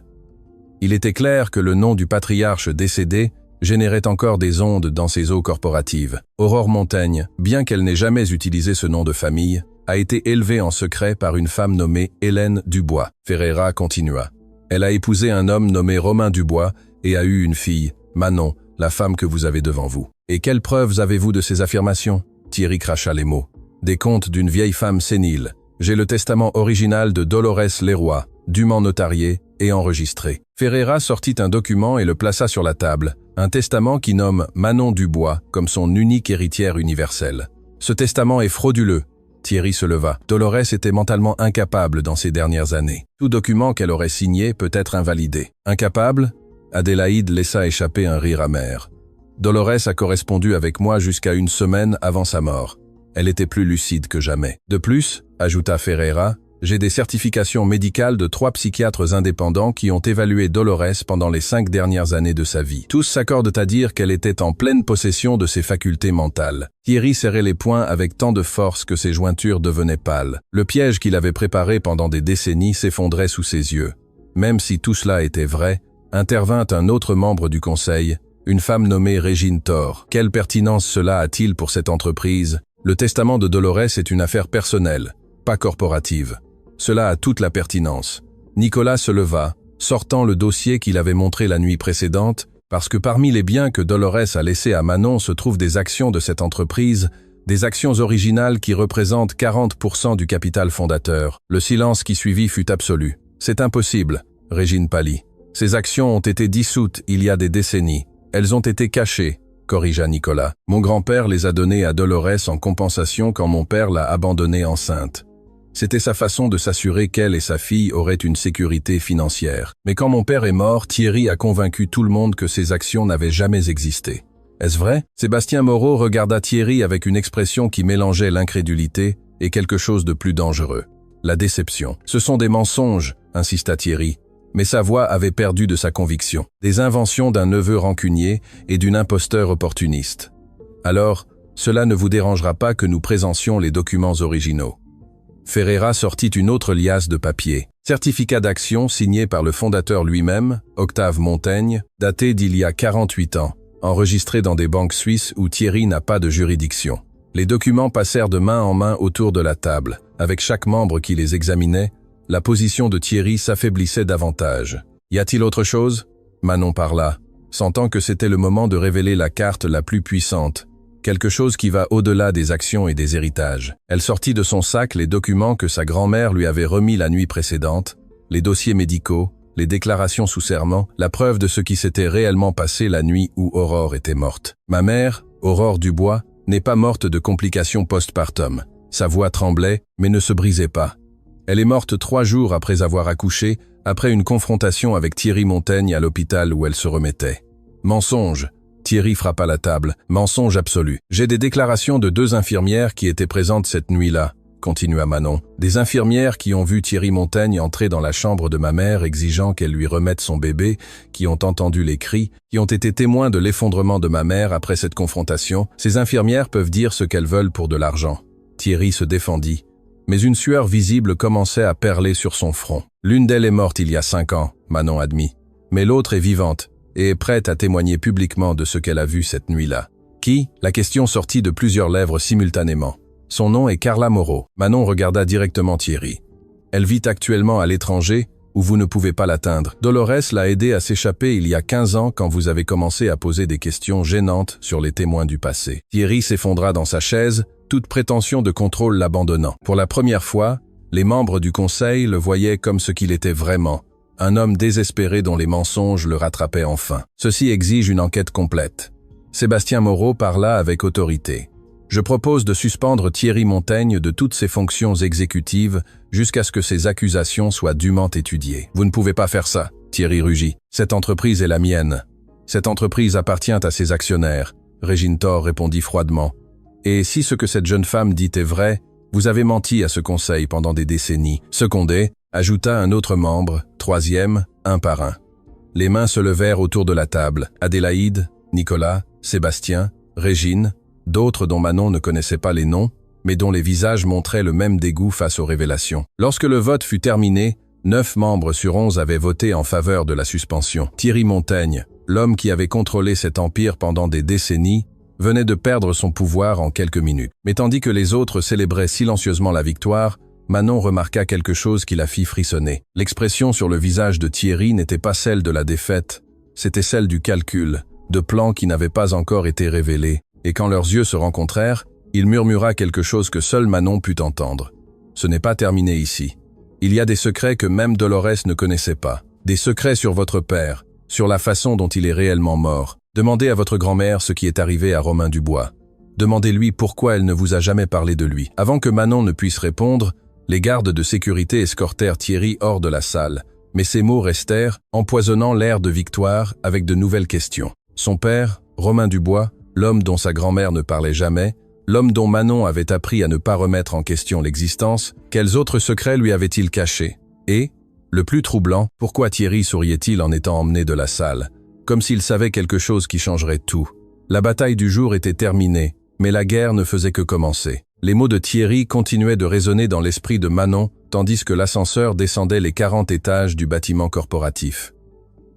Il était clair que le nom du patriarche décédé générait encore des ondes dans ses eaux corporatives. Aurore Montaigne, bien qu'elle n'ait jamais utilisé ce nom de famille, a été élevée en secret par une femme nommée Hélène Dubois. Ferreira continua. Elle a épousé un homme nommé Romain Dubois et a eu une fille, Manon, la femme que vous avez devant vous. Et quelles preuves avez-vous de ces affirmations? Thierry cracha les mots. Des contes d'une vieille femme sénile. J'ai le testament original de Dolores Leroy, dûment notarié et enregistré. Ferreira sortit un document et le plaça sur la table, un testament qui nomme Manon Dubois comme son unique héritière universelle. Ce testament est frauduleux. Thierry se leva. Dolores était mentalement incapable dans ces dernières années. Tout document qu'elle aurait signé peut être invalidé. Incapable? Adélaïde laissa échapper un rire amer. Dolores a correspondu avec moi jusqu'à une semaine avant sa mort. Elle était plus lucide que jamais. De plus, ajouta Ferreira, j'ai des certifications médicales de 3 psychiatres indépendants qui ont évalué Dolores pendant les 5 dernières années de sa vie. Tous s'accordent à dire qu'elle était en pleine possession de ses facultés mentales. Thierry serrait les poings avec tant de force que ses jointures devenaient pâles. Le piège qu'il avait préparé pendant des décennies s'effondrait sous ses yeux. Même si tout cela était vrai, intervint un autre membre du conseil, une femme nommée Régine Thor. Quelle pertinence cela a-t-il pour cette entreprise? Le testament de Dolores est une affaire personnelle, pas corporative. Cela a toute la pertinence. Nicolas se leva, sortant le dossier qu'il avait montré la nuit précédente, parce que parmi les biens que Dolores a laissés à Manon se trouvent des actions de cette entreprise, des actions originales qui représentent 40% du capital fondateur. Le silence qui suivit fut absolu. C'est impossible, Régine pâlit. Ces actions ont été dissoutes il y a des décennies. Elles ont été cachées, corrigea Nicolas. Mon grand-père les a données à Dolores en compensation quand mon père l'a abandonnée enceinte. C'était sa façon de s'assurer qu'elle et sa fille auraient une sécurité financière. Mais quand mon père est mort, Thierry a convaincu tout le monde que ces actions n'avaient jamais existé. Est-ce vrai? Sébastien Moreau regarda Thierry avec une expression qui mélangeait l'incrédulité et quelque chose de plus dangereux. La déception. Ce sont des mensonges, insista Thierry. Mais sa voix avait perdu de sa conviction. Des inventions d'un neveu rancunier et d'une imposteur opportuniste. Alors, cela ne vous dérangera pas que nous présentions les documents originaux. Ferreira sortit une autre liasse de papier. Certificat d'action signé par le fondateur lui-même, Octave Montaigne, daté d'il y a 48 ans, enregistré dans des banques suisses où Thierry n'a pas de juridiction. Les documents passèrent de main en main autour de la table, avec chaque membre qui les examinait. La position de Thierry s'affaiblissait davantage. « Y a-t-il autre chose ?» Manon parla, sentant que c'était le moment de révéler la carte la plus puissante, quelque chose qui va au-delà des actions et des héritages. Elle sortit de son sac les documents que sa grand-mère lui avait remis la nuit précédente, les dossiers médicaux, les déclarations sous serment, la preuve de ce qui s'était réellement passé la nuit où Aurore était morte. « Ma mère, Aurore Dubois, n'est pas morte de complications postpartum. » Sa voix tremblait, mais ne se brisait pas. Elle est morte 3 jours après avoir accouché, après une confrontation avec Thierry Montaigne à l'hôpital où elle se remettait. Mensonge. Thierry frappa la table. Mensonge absolu. J'ai des déclarations de 2 infirmières qui étaient présentes cette nuit-là, continua Manon. Des infirmières qui ont vu Thierry Montaigne entrer dans la chambre de ma mère exigeant qu'elle lui remette son bébé, qui ont entendu les cris, qui ont été témoins de l'effondrement de ma mère après cette confrontation. Ces infirmières peuvent dire ce qu'elles veulent pour de l'argent. Thierry se défendit. Mais une sueur visible commençait à perler sur son front. L'une d'elles est morte il y a 5 ans, Manon admit. Mais l'autre est vivante et est prête à témoigner publiquement de ce qu'elle a vu cette nuit-là. Qui? La question sortit de plusieurs lèvres simultanément. Son nom est Carla Moreau. Manon regarda directement Thierry. Elle vit actuellement à l'étranger, où vous ne pouvez pas l'atteindre. Dolores l'a aidé à s'échapper il y a 15 ans quand vous avez commencé à poser des questions gênantes sur les témoins du passé. Thierry s'effondra dans sa chaise, toute prétention de contrôle l'abandonnant. Pour la première fois, les membres du conseil le voyaient comme ce qu'il était vraiment, un homme désespéré dont les mensonges le rattrapaient enfin. Ceci exige une enquête complète. Sébastien Moreau parla avec autorité. Je propose de suspendre Thierry Montaigne de toutes ses fonctions exécutives jusqu'à ce que ses accusations soient dûment étudiées. Vous ne pouvez pas faire ça, Thierry rugit. Cette entreprise est la mienne. Cette entreprise appartient à ses actionnaires, Régine Thor répondit froidement. Et si ce que cette jeune femme dit est vrai, vous avez menti à ce conseil pendant des décennies. Secondé, ajouta un autre membre, troisième, un par un. Les mains se levèrent autour de la table. Adélaïde, Nicolas, Sébastien, Régine, d'autres dont Manon ne connaissait pas les noms, mais dont les visages montraient le même dégoût face aux révélations. Lorsque le vote fut terminé, 9 membres sur 11 avaient voté en faveur de la suspension. Thierry Montaigne, l'homme qui avait contrôlé cet empire pendant des décennies, venait de perdre son pouvoir en quelques minutes. Mais tandis que les autres célébraient silencieusement la victoire, Manon remarqua quelque chose qui la fit frissonner. L'expression sur le visage de Thierry n'était pas celle de la défaite, c'était celle du calcul, de plans qui n'avaient pas encore été révélés. Et quand leurs yeux se rencontrèrent, il murmura quelque chose que seule Manon put entendre. Ce n'est pas terminé ici. Il y a des secrets que même Dolores ne connaissait pas. Des secrets sur votre père, sur la façon dont il est réellement mort. Demandez à votre grand-mère ce qui est arrivé à Romain Dubois. Demandez-lui pourquoi elle ne vous a jamais parlé de lui. Avant que Manon ne puisse répondre, les gardes de sécurité escortèrent Thierry hors de la salle. Mais ces mots restèrent, empoisonnant l'air de victoire avec de nouvelles questions. Son père, Romain Dubois, l'homme dont sa grand-mère ne parlait jamais, l'homme dont Manon avait appris à ne pas remettre en question l'existence, quels autres secrets lui avait-il cachés? Et, le plus troublant, pourquoi Thierry souriait-il en étant emmené de la salle, comme s'il savait quelque chose qui changerait tout? La bataille du jour était terminée, mais la guerre ne faisait que commencer. Les mots de Thierry continuaient de résonner dans l'esprit de Manon, tandis que l'ascenseur descendait les 40 étages du bâtiment corporatif.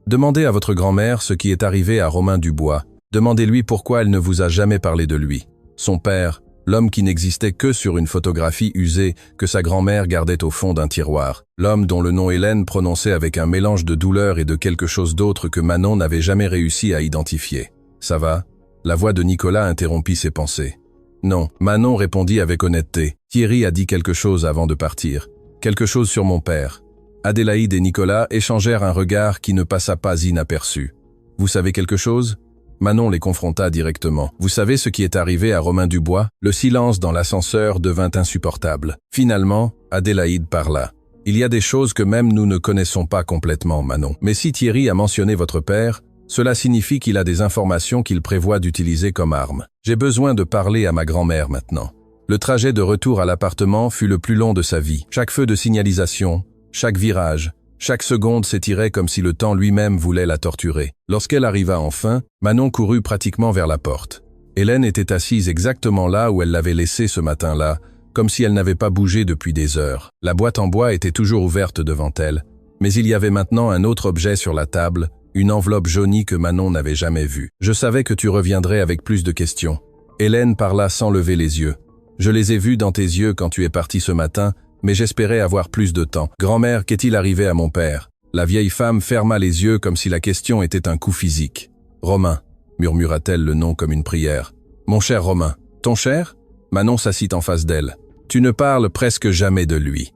Demandez à votre grand-mère ce qui est arrivé à Romain Dubois. Demandez-lui pourquoi elle ne vous a jamais parlé de lui. Son père, l'homme qui n'existait que sur une photographie usée que sa grand-mère gardait au fond d'un tiroir. L'homme dont le nom Hélène prononçait avec un mélange de douleur et de quelque chose d'autre que Manon n'avait jamais réussi à identifier. Ça va? La voix de Nicolas interrompit ses pensées. Non, Manon répondit avec honnêteté. Thierry a dit quelque chose avant de partir. Quelque chose sur mon père. Adélaïde et Nicolas échangèrent un regard qui ne passa pas inaperçu. Vous savez quelque chose? Manon les confronta directement. Vous savez ce qui est arrivé à Romain Dubois? Le silence dans l'ascenseur devint insupportable. Finalement, Adélaïde parla. Il y a des choses que même nous ne connaissons pas complètement, Manon. Mais si Thierry a mentionné votre père, cela signifie qu'il a des informations qu'il prévoit d'utiliser comme arme. J'ai besoin de parler à ma grand-mère maintenant. Le trajet de retour à l'appartement fut le plus long de sa vie. Chaque feu de signalisation, chaque virage, chaque seconde s'étirait comme si le temps lui-même voulait la torturer. Lorsqu'elle arriva enfin, Manon courut pratiquement vers la porte. Hélène était assise exactement là où elle l'avait laissée ce matin-là, comme si elle n'avait pas bougé depuis des heures. La boîte en bois était toujours ouverte devant elle, mais il y avait maintenant un autre objet sur la table, une enveloppe jaunie que Manon n'avait jamais vue. Je savais que tu reviendrais avec plus de questions. Hélène parla sans lever les yeux. Je les ai vus dans tes yeux quand tu es parti ce matin, mais j'espérais avoir plus de temps. Grand-mère, qu'est-il arrivé à mon père? La vieille femme ferma les yeux comme si la question était un coup physique. Romain, murmura-t-elle le nom comme une prière. Mon cher Romain. Ton cher? Manon s'assit en face d'elle. Tu ne parles presque jamais de lui.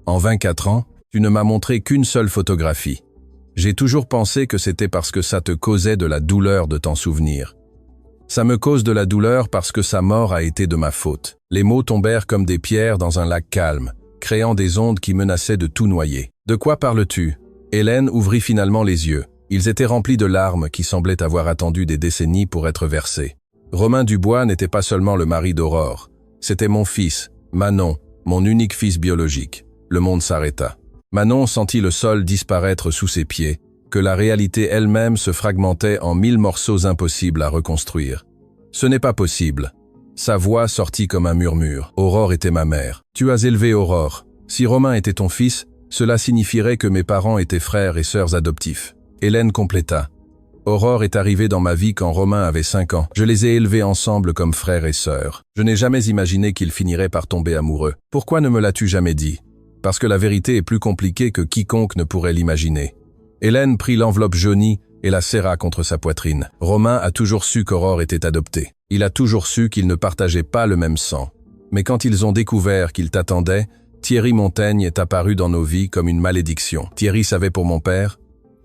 En 24 ans, tu ne m'as montré qu'une seule photographie. J'ai toujours pensé que c'était parce que ça te causait de la douleur de t'en souvenir. Ça me cause de la douleur parce que sa mort a été de ma faute. Les mots tombèrent comme des pierres dans un lac calme, créant des ondes qui menaçaient de tout noyer. De quoi parles-tu? Hélène ouvrit finalement les yeux. Ils étaient remplis de larmes qui semblaient avoir attendu des décennies pour être versées. Romain Dubois n'était pas seulement le mari d'Aurore. C'était mon fils, Manon, mon unique fils biologique. Le monde s'arrêta. Manon sentit le sol disparaître sous ses pieds, que la réalité elle-même se fragmentait en 1000 morceaux impossibles à reconstruire. Ce n'est pas possible. Sa voix sortit comme un murmure. Aurore était ma mère. Tu as élevé Aurore. Si Romain était ton fils, cela signifierait que mes parents étaient frères et sœurs adoptifs. Hélène compléta. Aurore est arrivée dans ma vie quand Romain avait 5 ans. Je les ai élevés ensemble comme frères et sœurs. Je n'ai jamais imaginé qu'ils finiraient par tomber amoureux. Pourquoi ne me l'as-tu jamais dit? Parce que la vérité est plus compliquée que quiconque ne pourrait l'imaginer. Hélène prit l'enveloppe jaunie et la serra contre sa poitrine. Romain a toujours su qu'Aurore était adoptée. Il a toujours su qu'ils ne partageaient pas le même sang. Mais quand ils ont découvert qu'ils t'attendaient, Thierry Montaigne est apparu dans nos vies comme une malédiction. Thierry savait pour mon père,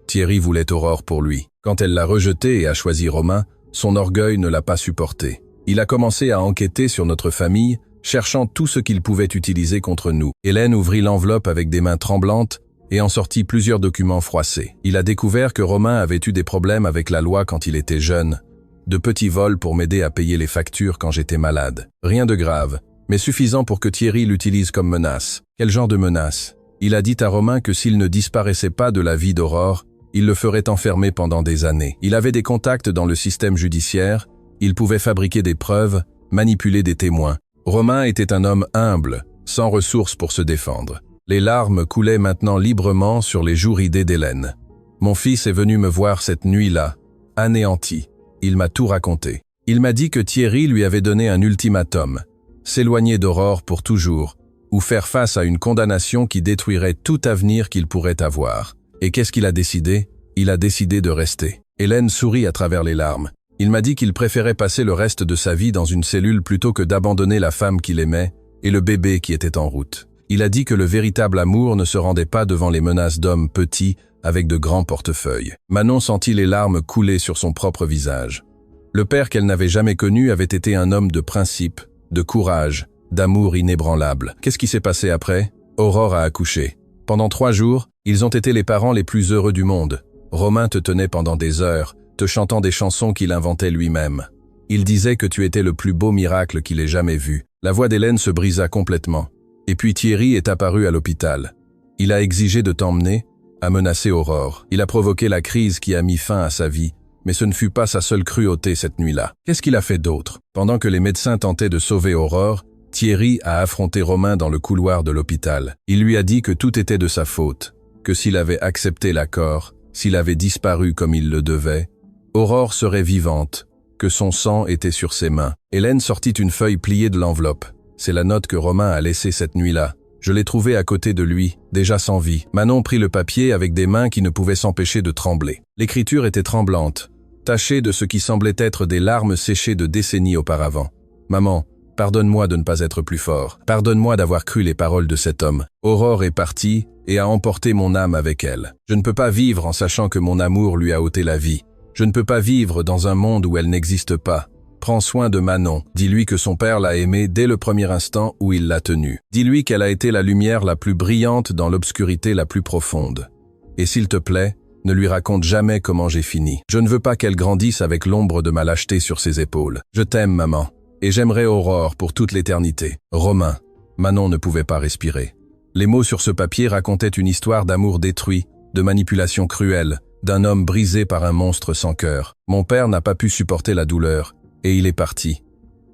Thierry voulait Aurore pour lui. Quand elle l'a rejeté et a choisi Romain, son orgueil ne l'a pas supporté. Il a commencé à enquêter sur notre famille, cherchant tout ce qu'il pouvait utiliser contre nous. Hélène ouvrit l'enveloppe avec des mains tremblantes et en sortit plusieurs documents froissés. Il a découvert que Romain avait eu des problèmes avec la loi quand il était jeune, de petits vols pour m'aider à payer les factures quand j'étais malade. Rien de grave, mais suffisant pour que Thierry l'utilise comme menace. Quel genre de menace? Il a dit à Romain que s'il ne disparaissait pas de la vie d'Aurore, il le ferait enfermer pendant des années. Il avait des contacts dans le système judiciaire, il pouvait fabriquer des preuves, manipuler des témoins. Romain était un homme humble, sans ressources pour se défendre. Les larmes coulaient maintenant librement sur les joues ridées d'Hélène. Mon fils est venu me voir cette nuit-là, anéanti. Il m'a tout raconté. Il m'a dit que Thierry lui avait donné un ultimatum, s'éloigner d'Aurore pour toujours, ou faire face à une condamnation qui détruirait tout avenir qu'il pourrait avoir. Et qu'est-ce qu'il a décidé? Il a décidé de rester. Hélène sourit à travers les larmes. Il m'a dit qu'il préférait passer le reste de sa vie dans une cellule plutôt que d'abandonner la femme qu'il aimait et le bébé qui était en route. Il a dit que le véritable amour ne se rendait pas devant les menaces d'hommes petits avec de grands portefeuilles. Manon sentit les larmes couler sur son propre visage. Le père qu'elle n'avait jamais connu avait été un homme de principe, de courage, d'amour inébranlable. Qu'est-ce qui s'est passé après? Aurore a accouché. Pendant 3 jours, ils ont été les parents les plus heureux du monde. Romain te tenait pendant des heures, te chantant des chansons qu'il inventait lui-même. Il disait que tu étais le plus beau miracle qu'il ait jamais vu. La voix d'Hélène se brisa complètement. Et puis Thierry est apparu à l'hôpital. Il a exigé de t'emmener, a menacé Aurore. Il a provoqué la crise qui a mis fin à sa vie, mais ce ne fut pas sa seule cruauté cette nuit-là. Qu'est-ce qu'il a fait d'autre? Pendant que les médecins tentaient de sauver Aurore, Thierry a affronté Romain dans le couloir de l'hôpital. Il lui a dit que tout était de sa faute, que s'il avait accepté l'accord, s'il avait disparu comme il le devait, Aurore serait vivante, que son sang était sur ses mains. Hélène sortit une feuille pliée de l'enveloppe. C'est la note que Romain a laissée cette nuit-là. Je l'ai trouvée à côté de lui, déjà sans vie. Manon prit le papier avec des mains qui ne pouvaient s'empêcher de trembler. L'écriture était tremblante, tachée de ce qui semblait être des larmes séchées de décennies auparavant. Maman, pardonne-moi de ne pas être plus fort. Pardonne-moi d'avoir cru les paroles de cet homme. Aurore est partie et a emporté mon âme avec elle. Je ne peux pas vivre en sachant que mon amour lui a ôté la vie. Je ne peux pas vivre dans un monde où elle n'existe pas. Prends soin de Manon. Dis-lui que son père l'a aimée dès le premier instant où il l'a tenue. Dis-lui qu'elle a été la lumière la plus brillante dans l'obscurité la plus profonde. Et s'il te plaît, ne lui raconte jamais comment j'ai fini. Je ne veux pas qu'elle grandisse avec l'ombre de ma lâcheté sur ses épaules. Je t'aime, maman. Et j'aimerais Aurore pour toute l'éternité. Romain. Manon ne pouvait pas respirer. Les mots sur ce papier racontaient une histoire d'amour détruit, de manipulation cruelle, d'un homme brisé par un monstre sans cœur. Mon père n'a pas pu supporter la douleur, et il est parti.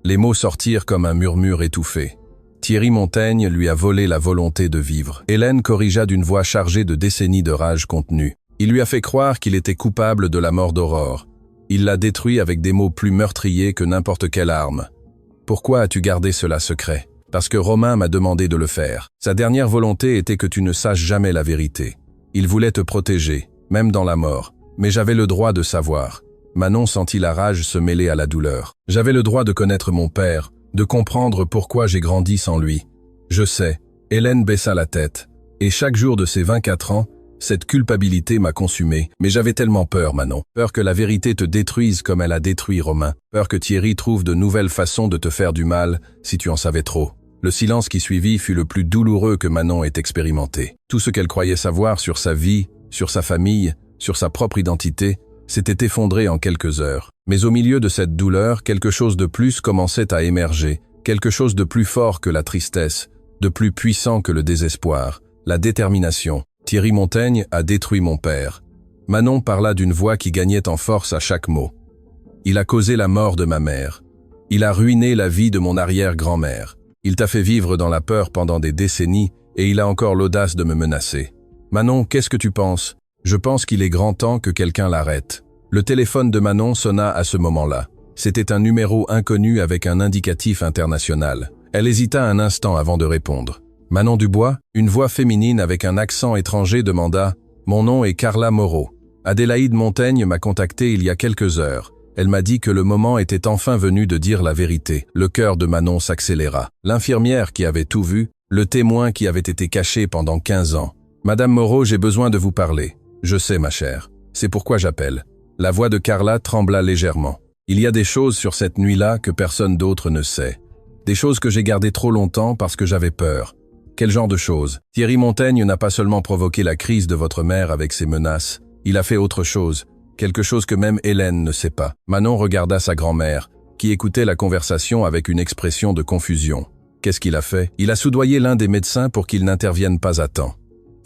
Les mots sortirent comme un murmure étouffé. Thierry Montaigne lui a volé la volonté de vivre. Hélène corrigea d'une voix chargée de décennies de rage contenue. Il lui a fait croire qu'il était coupable de la mort d'Aurore. Il l'a détruit avec des mots plus meurtriers que n'importe quelle arme. Pourquoi as-tu gardé cela secret? Parce que Romain m'a demandé de le faire. Sa dernière volonté était que tu ne saches jamais la vérité. Il voulait te protéger, même dans la mort. Mais j'avais le droit de savoir. Manon sentit la rage se mêler à la douleur. J'avais le droit de connaître mon père, de comprendre pourquoi j'ai grandi sans lui. Je sais. Hélène baissa la tête. Et chaque jour de ses 24 ans, cette culpabilité m'a consumé. Mais j'avais tellement peur, Manon. Peur que la vérité te détruise comme elle a détruit Romain. Peur que Thierry trouve de nouvelles façons de te faire du mal si tu en savais trop. Le silence qui suivit fut le plus douloureux que Manon ait expérimenté. Tout ce qu'elle croyait savoir sur sa vie, sur sa famille, sur sa propre identité, s'était effondré en quelques heures. Mais au milieu de cette douleur, quelque chose de plus commençait à émerger, quelque chose de plus fort que la tristesse, de plus puissant que le désespoir, la détermination. Thierry Montaigne a détruit mon père. Manon parla d'une voix qui gagnait en force à chaque mot. Il a causé la mort de ma mère. Il a ruiné la vie de mon arrière-grand-mère. Il t'a fait vivre dans la peur pendant des décennies et il a encore l'audace de me menacer. Manon, qu'est-ce que tu penses? Je pense qu'il est grand temps que quelqu'un l'arrête. Le téléphone de Manon sonna à ce moment-là. C'était un numéro inconnu avec un indicatif international. Elle hésita un instant avant de répondre. Manon Dubois, une voix féminine avec un accent étranger demanda « Mon nom est Carla Moreau. Adélaïde Montaigne m'a contacté il y a quelques heures. Elle m'a dit que le moment était enfin venu de dire la vérité. » Le cœur de Manon s'accéléra. L'infirmière qui avait tout vu, le témoin qui avait été caché pendant 15 ans. « Madame Moreau, j'ai besoin de vous parler. »« Je sais, ma chère. C'est pourquoi j'appelle. » La voix de Carla trembla légèrement. « Il y a des choses sur cette nuit-là que personne d'autre ne sait. Des choses que j'ai gardées trop longtemps parce que j'avais peur. » Quel genre de choses? Thierry Montaigne n'a pas seulement provoqué la crise de votre mère avec ses menaces, il a fait autre chose, quelque chose que même Hélène ne sait pas. Manon regarda sa grand-mère, qui écoutait la conversation avec une expression de confusion. Qu'est-ce qu'il a fait? Il a soudoyé l'un des médecins pour qu'il n'intervienne pas à temps.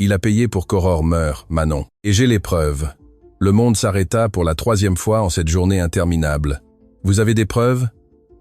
Il a payé pour qu'Aurore meure, Manon. Et j'ai les preuves. Le monde s'arrêta pour la 3e fois en cette journée interminable. Vous avez des preuves?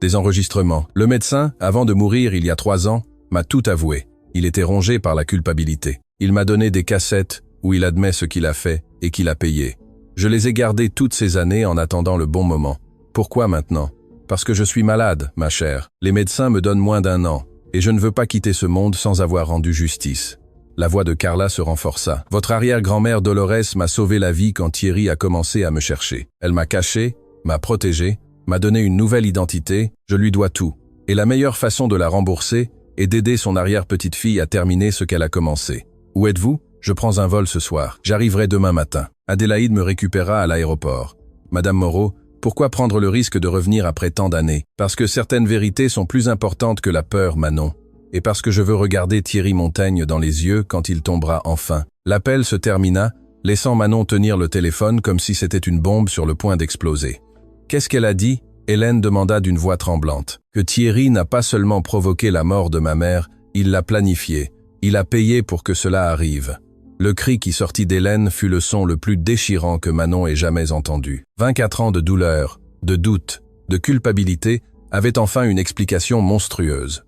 Des enregistrements. Le médecin, avant de mourir il y a 3 ans, m'a tout avoué. Il était rongé par la culpabilité. Il m'a donné des cassettes où il admet ce qu'il a fait et qu'il a payé. Je les ai gardées toutes ces années en attendant le bon moment. Pourquoi maintenant? Parce que je suis malade, ma chère. Les médecins me donnent moins d'1 an, et je ne veux pas quitter ce monde sans avoir rendu justice. La voix de Carla se renforça. Votre arrière-grand-mère Dolores m'a sauvé la vie quand Thierry a commencé à me chercher. Elle m'a caché, m'a protégé, m'a donné une nouvelle identité, je lui dois tout. Et la meilleure façon de la rembourser et d'aider son arrière-petite-fille à terminer ce qu'elle a commencé. Où êtes-vous? Je prends un vol ce soir. J'arriverai demain matin. Adélaïde me récupérera à l'aéroport. Madame Moreau, pourquoi prendre le risque de revenir après tant d'années? Parce que certaines vérités sont plus importantes que la peur, Manon. Et parce que je veux regarder Thierry Montaigne dans les yeux quand il tombera enfin. L'appel se termina, laissant Manon tenir le téléphone comme si c'était une bombe sur le point d'exploser. Qu'est-ce qu'elle a dit? Hélène demanda d'une voix tremblante. Que Thierry n'a pas seulement provoqué la mort de ma mère, il l'a planifié. Il a payé pour que cela arrive. Le cri qui sortit d'Hélène fut le son le plus déchirant que Manon ait jamais entendu. 24 ans de douleur, de doute, de culpabilité avaient enfin une explication monstrueuse.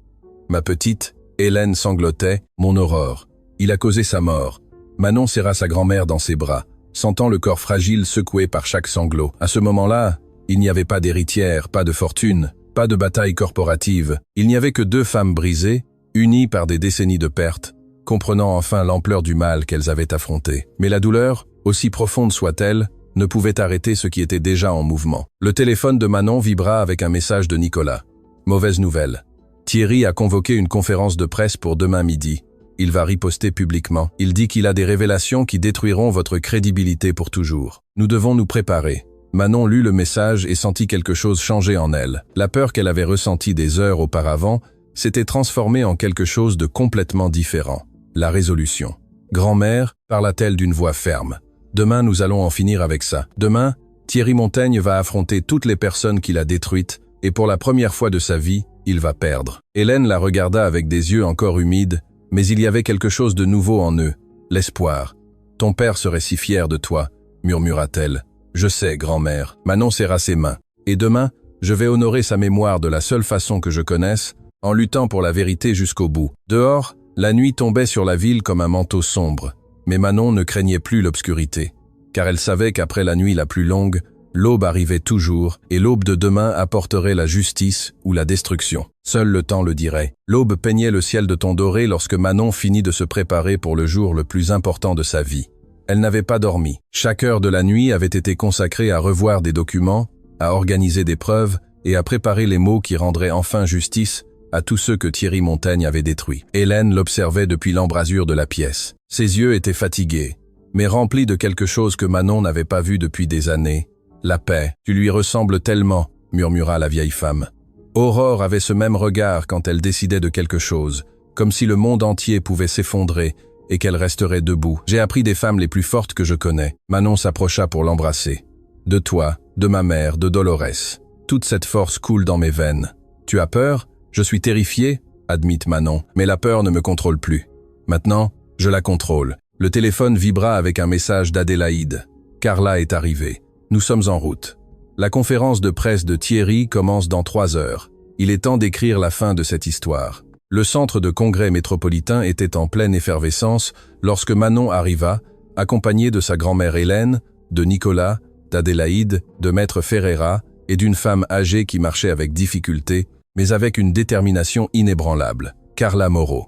Ma petite, Hélène sanglotait, mon Aurore. Il a causé sa mort. Manon serra sa grand-mère dans ses bras, sentant le corps fragile secoué par chaque sanglot. À ce moment-là, il n'y avait pas d'héritière, pas de fortune, pas de bataille corporative. Il n'y avait que 2 femmes brisées, unies par des décennies de pertes, comprenant enfin l'ampleur du mal qu'elles avaient affronté. Mais la douleur, aussi profonde soit-elle, ne pouvait arrêter ce qui était déjà en mouvement. Le téléphone de Manon vibra avec un message de Nicolas. Mauvaise nouvelle. Thierry a convoqué une conférence de presse pour demain midi. Il va riposter publiquement. Il dit qu'il a des révélations qui détruiront votre crédibilité pour toujours. Nous devons nous préparer. Manon lut le message et sentit quelque chose changer en elle. La peur qu'elle avait ressentie des heures auparavant s'était transformée en quelque chose de complètement différent. La résolution. Grand-mère, parla-t-elle d'une voix ferme. Demain, nous allons en finir avec ça. Demain, Thierry Montaigne va affronter toutes les personnes qu'il a détruites et pour la première fois de sa vie, il va perdre. Hélène la regarda avec des yeux encore humides, mais il y avait quelque chose de nouveau en eux, l'espoir. Ton père serait si fier de toi, murmura-t-elle. Je sais, grand-mère. Manon serra ses mains. Et demain, je vais honorer sa mémoire de la seule façon que je connaisse, en luttant pour la vérité jusqu'au bout. Dehors, la nuit tombait sur la ville comme un manteau sombre. Mais Manon ne craignait plus l'obscurité, car elle savait qu'après la nuit la plus longue, l'aube arrivait toujours, et l'aube de demain apporterait la justice ou la destruction. Seul le temps le dirait. L'aube peignait le ciel de ton doré lorsque Manon finit de se préparer pour le jour le plus important de sa vie. Elle n'avait pas dormi. Chaque heure de la nuit avait été consacrée à revoir des documents, à organiser des preuves et à préparer les mots qui rendraient enfin justice à tous ceux que Thierry Montaigne avait détruits. Hélène l'observait depuis l'embrasure de la pièce. Ses yeux étaient fatigués, mais remplis de quelque chose que Manon n'avait pas vu depuis des années. La paix. Tu lui ressembles tellement, murmura la vieille femme. Aurore avait ce même regard quand elle décidait de quelque chose, comme si le monde entier pouvait s'effondrer et qu'elle resterait debout. J'ai appris des femmes les plus fortes que je connais. Manon s'approcha pour l'embrasser. De toi, de ma mère, de Dolores. Toute cette force coule dans mes veines. Tu as peur? Je suis terrifiée, admit Manon, mais la peur ne me contrôle plus. Maintenant, je la contrôle. Le téléphone vibra avec un message d'Adélaïde. Carla est arrivée. Nous sommes en route. La conférence de presse de Thierry commence dans 3 heures. Il est temps d'écrire la fin de cette histoire. Le centre de congrès métropolitain était en pleine effervescence lorsque Manon arriva, accompagnée de sa grand-mère Hélène, de Nicolas d'Adélaïde, de Maître Ferreira et d'une femme âgée qui marchait avec difficulté, mais avec une détermination inébranlable, Carla Moreau.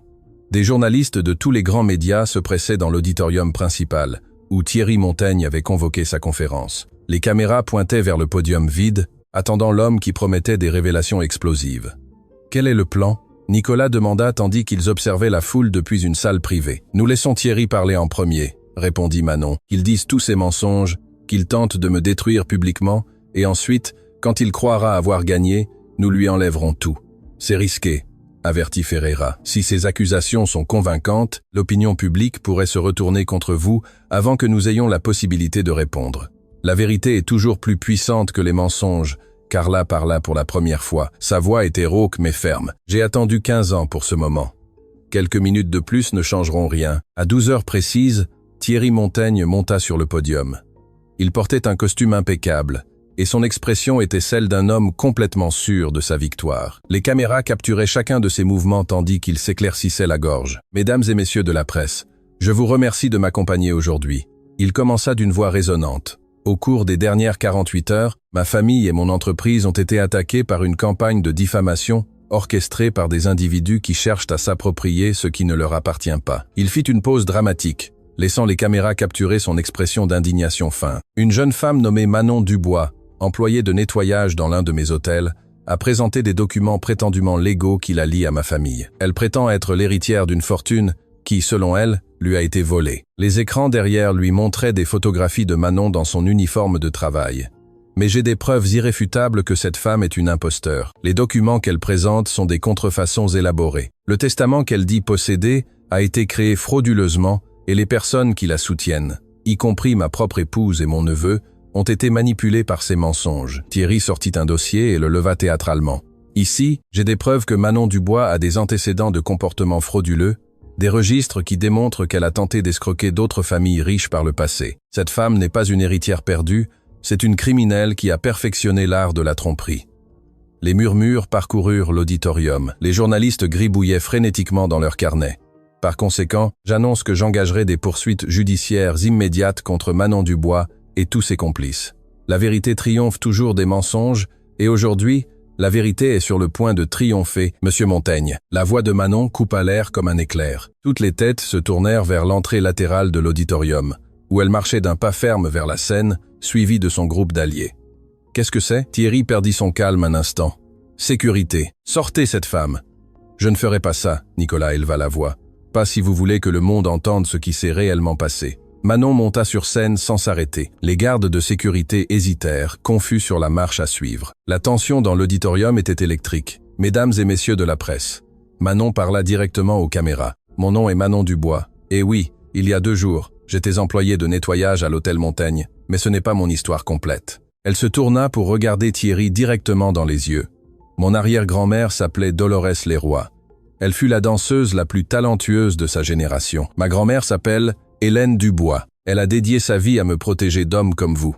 Des journalistes de tous les grands médias se pressaient dans l'auditorium principal, où Thierry Montaigne avait convoqué sa conférence. Les caméras pointaient vers le podium vide, attendant l'homme qui promettait des révélations explosives. « Quel est le plan ?» Nicolas demanda tandis qu'ils observaient la foule depuis une salle privée. « Nous laissons Thierry parler en premier », répondit Manon. « Qu'il dise tous ses mensonges, qu'il tente de me détruire publiquement, et ensuite, quand il croira avoir gagné, nous lui enlèverons tout. C'est risqué, avertit Ferreira. Si ces accusations sont convaincantes, l'opinion publique pourrait se retourner contre vous avant que nous ayons la possibilité de répondre. La vérité est toujours plus puissante que les mensonges. Carla parla pour la première fois. Sa voix était rauque mais ferme. J'ai attendu 15 ans pour ce moment. Quelques minutes de plus ne changeront rien. À 12 heures précises, Thierry Montaigne monta sur le podium. Il portait un costume impeccable, et son expression était celle d'un homme complètement sûr de sa victoire. Les caméras capturaient chacun de ses mouvements tandis qu'il s'éclaircissait la gorge. « Mesdames et messieurs de la presse, je vous remercie de m'accompagner aujourd'hui. » Il commença d'une voix résonnante. Au cours des dernières 48 heures, ma famille et mon entreprise ont été attaquées par une campagne de diffamation orchestrée par des individus qui cherchent à s'approprier ce qui ne leur appartient pas. Il fit une pause dramatique, laissant les caméras capturer son expression d'indignation fin. Une jeune femme nommée Manon Dubois, employée de nettoyage dans l'un de mes hôtels, a présenté des documents prétendument légaux qui la lient à ma famille. Elle prétend être l'héritière d'une fortune qui, selon elle, lui a été volée. Les écrans derrière lui montraient des photographies de Manon dans son uniforme de travail. Mais j'ai des preuves irréfutables que cette femme est une imposteur. Les documents qu'elle présente sont des contrefaçons élaborées. Le testament qu'elle dit posséder a été créé frauduleusement et les personnes qui la soutiennent, y compris ma propre épouse et mon neveu, ont été manipulées par ces mensonges. Thierry sortit un dossier et le leva théâtralement. Ici, j'ai des preuves que Manon Dubois a des antécédents de comportement frauduleux, des registres qui démontrent qu'elle a tenté d'escroquer d'autres familles riches par le passé. Cette femme n'est pas une héritière perdue, c'est une criminelle qui a perfectionné l'art de la tromperie. Les murmures parcoururent l'auditorium. Les journalistes gribouillaient frénétiquement dans leurs carnets. Par conséquent, j'annonce que j'engagerai des poursuites judiciaires immédiates contre Manon Dubois et tous ses complices. La vérité triomphe toujours des mensonges, et aujourd'hui, la vérité est sur le point de triompher, Monsieur Montaigne. La voix de Manon coupa l'air comme un éclair. Toutes les têtes se tournèrent vers l'entrée latérale de l'auditorium, où elle marchait d'un pas ferme vers la scène, suivie de son groupe d'alliés. « Qu'est-ce que c'est ?» Thierry perdit son calme un instant. « Sécurité. Sortez cette femme. » « Je ne ferai pas ça, » Nicolas éleva la voix. « Pas si vous voulez que le monde entende ce qui s'est réellement passé. » Manon monta sur scène sans s'arrêter. Les gardes de sécurité hésitèrent, confus sur la marche à suivre. La tension dans l'auditorium était électrique. « Mesdames et messieurs de la presse. » Manon parla directement aux caméras. « Mon nom est Manon Dubois. Et oui, il y a 2 jours, j'étais employée de nettoyage à l'hôtel Montaigne, mais ce n'est pas mon histoire complète. » Elle se tourna pour regarder Thierry directement dans les yeux. Mon arrière-grand-mère s'appelait Dolores Leroy. Elle fut la danseuse la plus talentueuse de sa génération. Ma grand-mère s'appelle Hélène Dubois. Elle a dédié sa vie à me protéger d'hommes comme vous.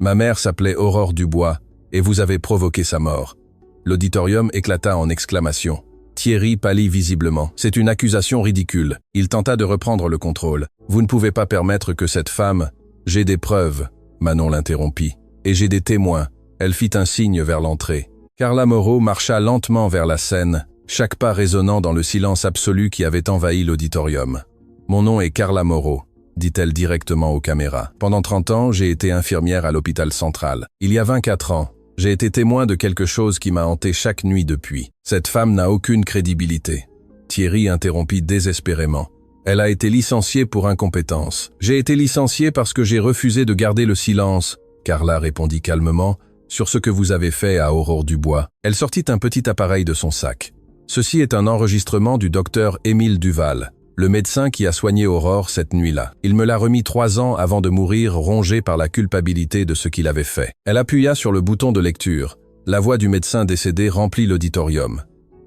Ma mère s'appelait Aurore Dubois, et vous avez provoqué sa mort. L'auditorium éclata en exclamations. Thierry pâlit visiblement. C'est une accusation ridicule. Il tenta de reprendre le contrôle. Vous ne pouvez pas permettre que cette femme... J'ai des preuves, Manon l'interrompit. Et j'ai des témoins. Elle fit un signe vers l'entrée. Carla Moreau marcha lentement vers la scène, chaque pas résonnant dans le silence absolu qui avait envahi l'auditorium. « Mon nom est Carla Moreau », dit-elle directement aux caméras. « Pendant 30 ans, j'ai été infirmière à l'hôpital central. Il y a 24 ans, j'ai été témoin de quelque chose qui m'a hanté chaque nuit depuis. Cette femme n'a aucune crédibilité. » Thierry interrompit désespérément. « Elle a été licenciée pour incompétence. J'ai été licenciée parce que j'ai refusé de garder le silence. » Carla répondit calmement. Sur ce que vous avez fait à Aurore Dubois. Elle sortit un petit appareil de son sac. Ceci est un enregistrement du docteur Émile Duval, le médecin qui a soigné Aurore cette nuit-là. Il me l'a remis 3 ans avant de mourir, rongé par la culpabilité de ce qu'il avait fait. Elle appuya sur le bouton de lecture. La voix du médecin décédé remplit l'auditorium.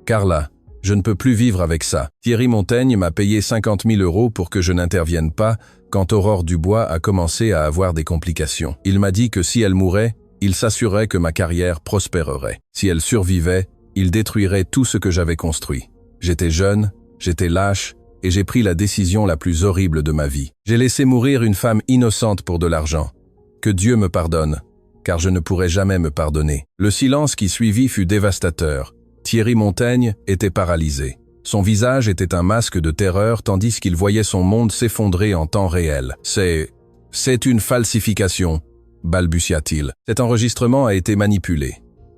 Carla, je ne peux plus vivre avec ça. Thierry Montaigne m'a payé 50 000 € pour que je n'intervienne pas quand Aurore Dubois a commencé à avoir des complications. Il m'a dit que si elle mourait, il s'assurait que ma carrière prospérerait. Si elle survivait, il détruirait tout ce que j'avais construit. J'étais jeune, j'étais lâche, et j'ai pris la décision la plus horrible de ma vie. J'ai laissé mourir une femme innocente pour de l'argent. Que Dieu me pardonne, car je ne pourrai jamais me pardonner. Le silence qui suivit fut dévastateur. Thierry Montaigne était paralysé. Son visage était un masque de terreur tandis qu'il voyait son monde s'effondrer en temps réel. C'est une falsification, balbutia-t-il. Cet enregistrement a été manipulé.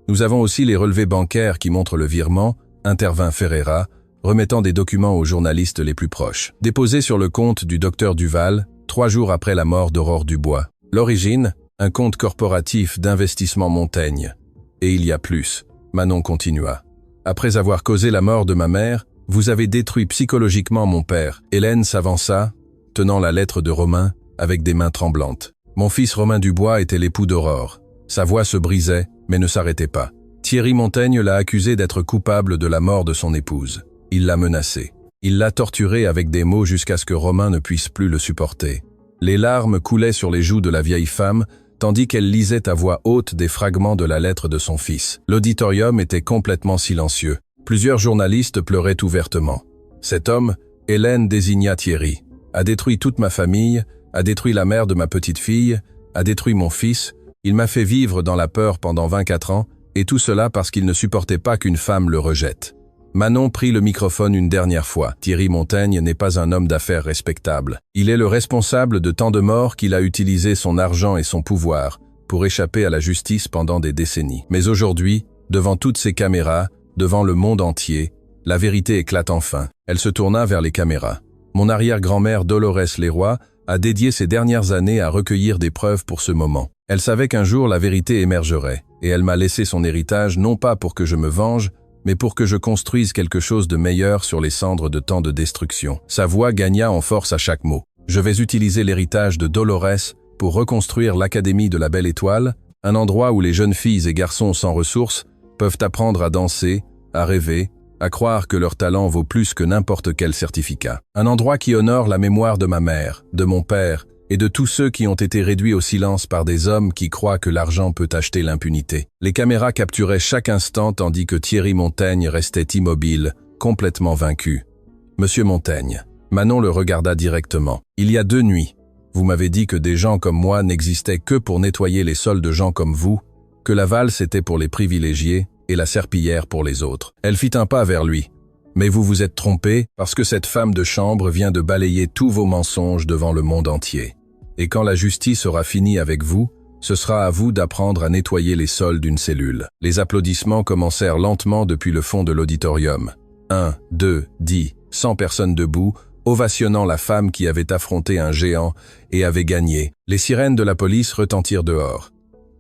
Nous avons aussi les relevés bancaires qui montrent le virement, intervint Ferreira, remettant des documents aux journalistes les plus proches. Déposés sur le compte du docteur Duval, 3 jours après la mort d'Aurore Dubois. L'origine, un compte corporatif d'investissement Montaigne. Et il y a plus. Manon continua. Après avoir causé la mort de ma mère, vous avez détruit psychologiquement mon père. Hélène s'avança, tenant la lettre de Romain, avec des mains tremblantes. Mon fils Romain Dubois était l'époux d'Aurore. Sa voix se brisait, mais ne s'arrêtait pas. Thierry Montaigne l'a accusé d'être coupable de la mort de son épouse. Il l'a menacé. Il l'a torturé avec des mots jusqu'à ce que Romain ne puisse plus le supporter. Les larmes coulaient sur les joues de la vieille femme, tandis qu'elle lisait à voix haute des fragments de la lettre de son fils. L'auditorium était complètement silencieux. Plusieurs journalistes pleuraient ouvertement. Cet homme, Hélène désigna Thierry, a détruit toute ma famille, a détruit la mère de ma petite fille, a détruit mon fils, il m'a fait vivre dans la peur pendant 24 ans, et tout cela parce qu'il ne supportait pas qu'une femme le rejette. Manon prit le microphone une dernière fois. Thierry Montaigne n'est pas un homme d'affaires respectable. Il est le responsable de tant de morts qu'il a utilisé son argent et son pouvoir pour échapper à la justice pendant des décennies. Mais aujourd'hui, devant toutes ces caméras, devant le monde entier, la vérité éclate enfin. Elle se tourna vers les caméras. Mon arrière-grand-mère Dolores Leroy a dédié ses dernières années à recueillir des preuves pour ce moment. Elle savait qu'un jour la vérité émergerait, et elle m'a laissé son héritage non pas pour que je me venge, mais pour que je construise quelque chose de meilleur sur les cendres de tant de destruction. Sa voix gagna en force à chaque mot. Je vais utiliser l'héritage de Dolores pour reconstruire l'Académie de la Belle Étoile, un endroit où les jeunes filles et garçons sans ressources peuvent apprendre à danser, à rêver, à croire que leur talent vaut plus que n'importe quel certificat. Un endroit qui honore la mémoire de ma mère, de mon père, et de tous ceux qui ont été réduits au silence par des hommes qui croient que l'argent peut acheter l'impunité. Les caméras capturaient chaque instant tandis que Thierry Montaigne restait immobile, complètement vaincu. « Monsieur Montaigne », Manon le regarda directement. « Il y a 2 nuits, vous m'avez dit que des gens comme moi n'existaient que pour nettoyer les sols de gens comme vous, que la valse était pour les privilégiés et la serpillière pour les autres. » Elle fit un pas vers lui. « Mais vous vous êtes trompé parce que cette femme de chambre vient de balayer tous vos mensonges devant le monde entier. Et quand la justice aura fini avec vous, ce sera à vous d'apprendre à nettoyer les sols d'une cellule. » Les applaudissements commencèrent lentement depuis le fond de l'auditorium. 1, 2, 10, 100 personnes debout, ovationnant la femme qui avait affronté un géant et avait gagné. Les sirènes de la police retentirent dehors.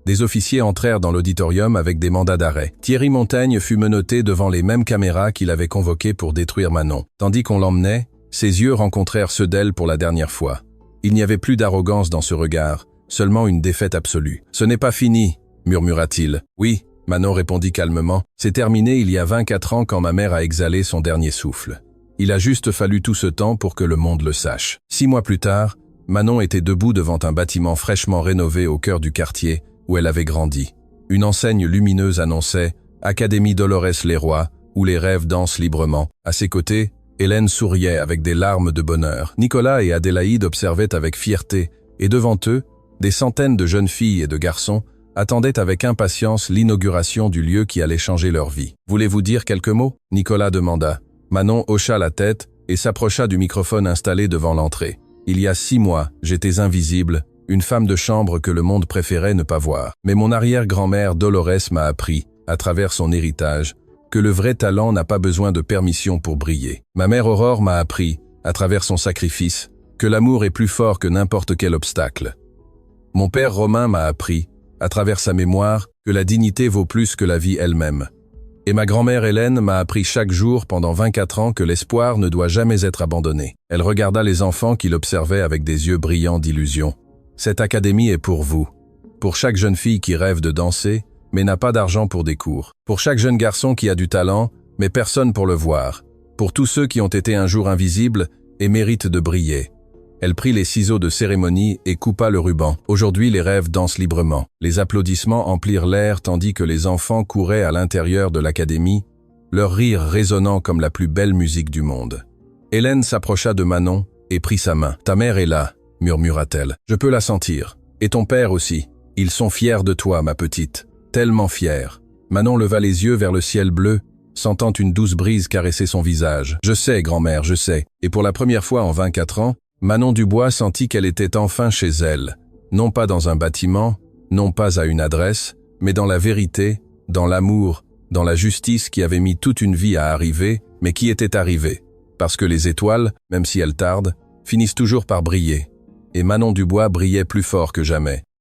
Des officiers entrèrent dans l'auditorium avec des mandats d'arrêt. Thierry Montaigne fut menotté devant les mêmes caméras qu'il avait convoquées pour détruire Manon. Tandis qu'on l'emmenait, ses yeux rencontrèrent ceux d'elle pour la dernière fois. Il n'y avait plus d'arrogance dans ce regard, seulement une défaite absolue. « Ce n'est pas fini », murmura-t-il. « Oui », Manon répondit calmement. « C'est terminé il y a 24 ans quand ma mère a exhalé son dernier souffle. Il a juste fallu tout ce temps pour que le monde le sache. » 6 mois plus tard, Manon était debout devant un bâtiment fraîchement rénové au cœur du quartier où elle avait grandi. Une enseigne lumineuse annonçait « Académie Dolores Leroy » où les rêves dansent librement. À ses côtés, Hélène souriait avec des larmes de bonheur. Nicolas et Adélaïde observaient avec fierté, et devant eux, des centaines de jeunes filles et de garçons attendaient avec impatience l'inauguration du lieu qui allait changer leur vie. « Voulez-vous dire quelques mots ?» Nicolas demanda. Manon hocha la tête et s'approcha du microphone installé devant l'entrée. « Il y a 6 mois, j'étais invisible, une femme de chambre que le monde préférait ne pas voir. Mais mon arrière-grand-mère Dolores m'a appris, à travers son héritage, que le vrai talent n'a pas besoin de permission pour briller. Ma mère Aurore m'a appris, à travers son sacrifice, que l'amour est plus fort que n'importe quel obstacle. Mon père Romain m'a appris, à travers sa mémoire, que la dignité vaut plus que la vie elle-même. Et ma grand-mère Hélène m'a appris chaque jour pendant 24 ans que l'espoir ne doit jamais être abandonné. » Elle regarda les enfants qui l'observaient avec des yeux brillants d'illusion. « Cette académie est pour vous. Pour chaque jeune fille qui rêve de danser, mais n'a pas d'argent pour des cours. Pour chaque jeune garçon qui a du talent, mais personne pour le voir. Pour tous ceux qui ont été un jour invisibles et méritent de briller. » Elle prit les ciseaux de cérémonie et coupa le ruban. Aujourd'hui, les rêves dansent librement. Les applaudissements emplirent l'air tandis que les enfants couraient à l'intérieur de l'académie, leur rire résonnant comme la plus belle musique du monde. Hélène s'approcha de Manon et prit sa main. « Ta mère est là », murmura-t-elle. « Je peux la sentir. Et ton père aussi. Ils sont fiers de toi, ma petite. Tellement fiers. Manon leva les yeux vers le ciel bleu, sentant une douce brise caresser son visage. « Je sais, grand-mère, je sais. » Et pour la première fois en 24 ans, Manon Dubois sentit qu'elle était enfin chez elle. Non pas dans un bâtiment, non pas à une adresse, mais dans la vérité, dans l'amour, dans la justice qui avait mis toute une vie à arriver, mais qui était arrivée. Parce que les étoiles, même si elles tardent, finissent toujours par briller. Et Manon Dubois brillait plus fort que jamais.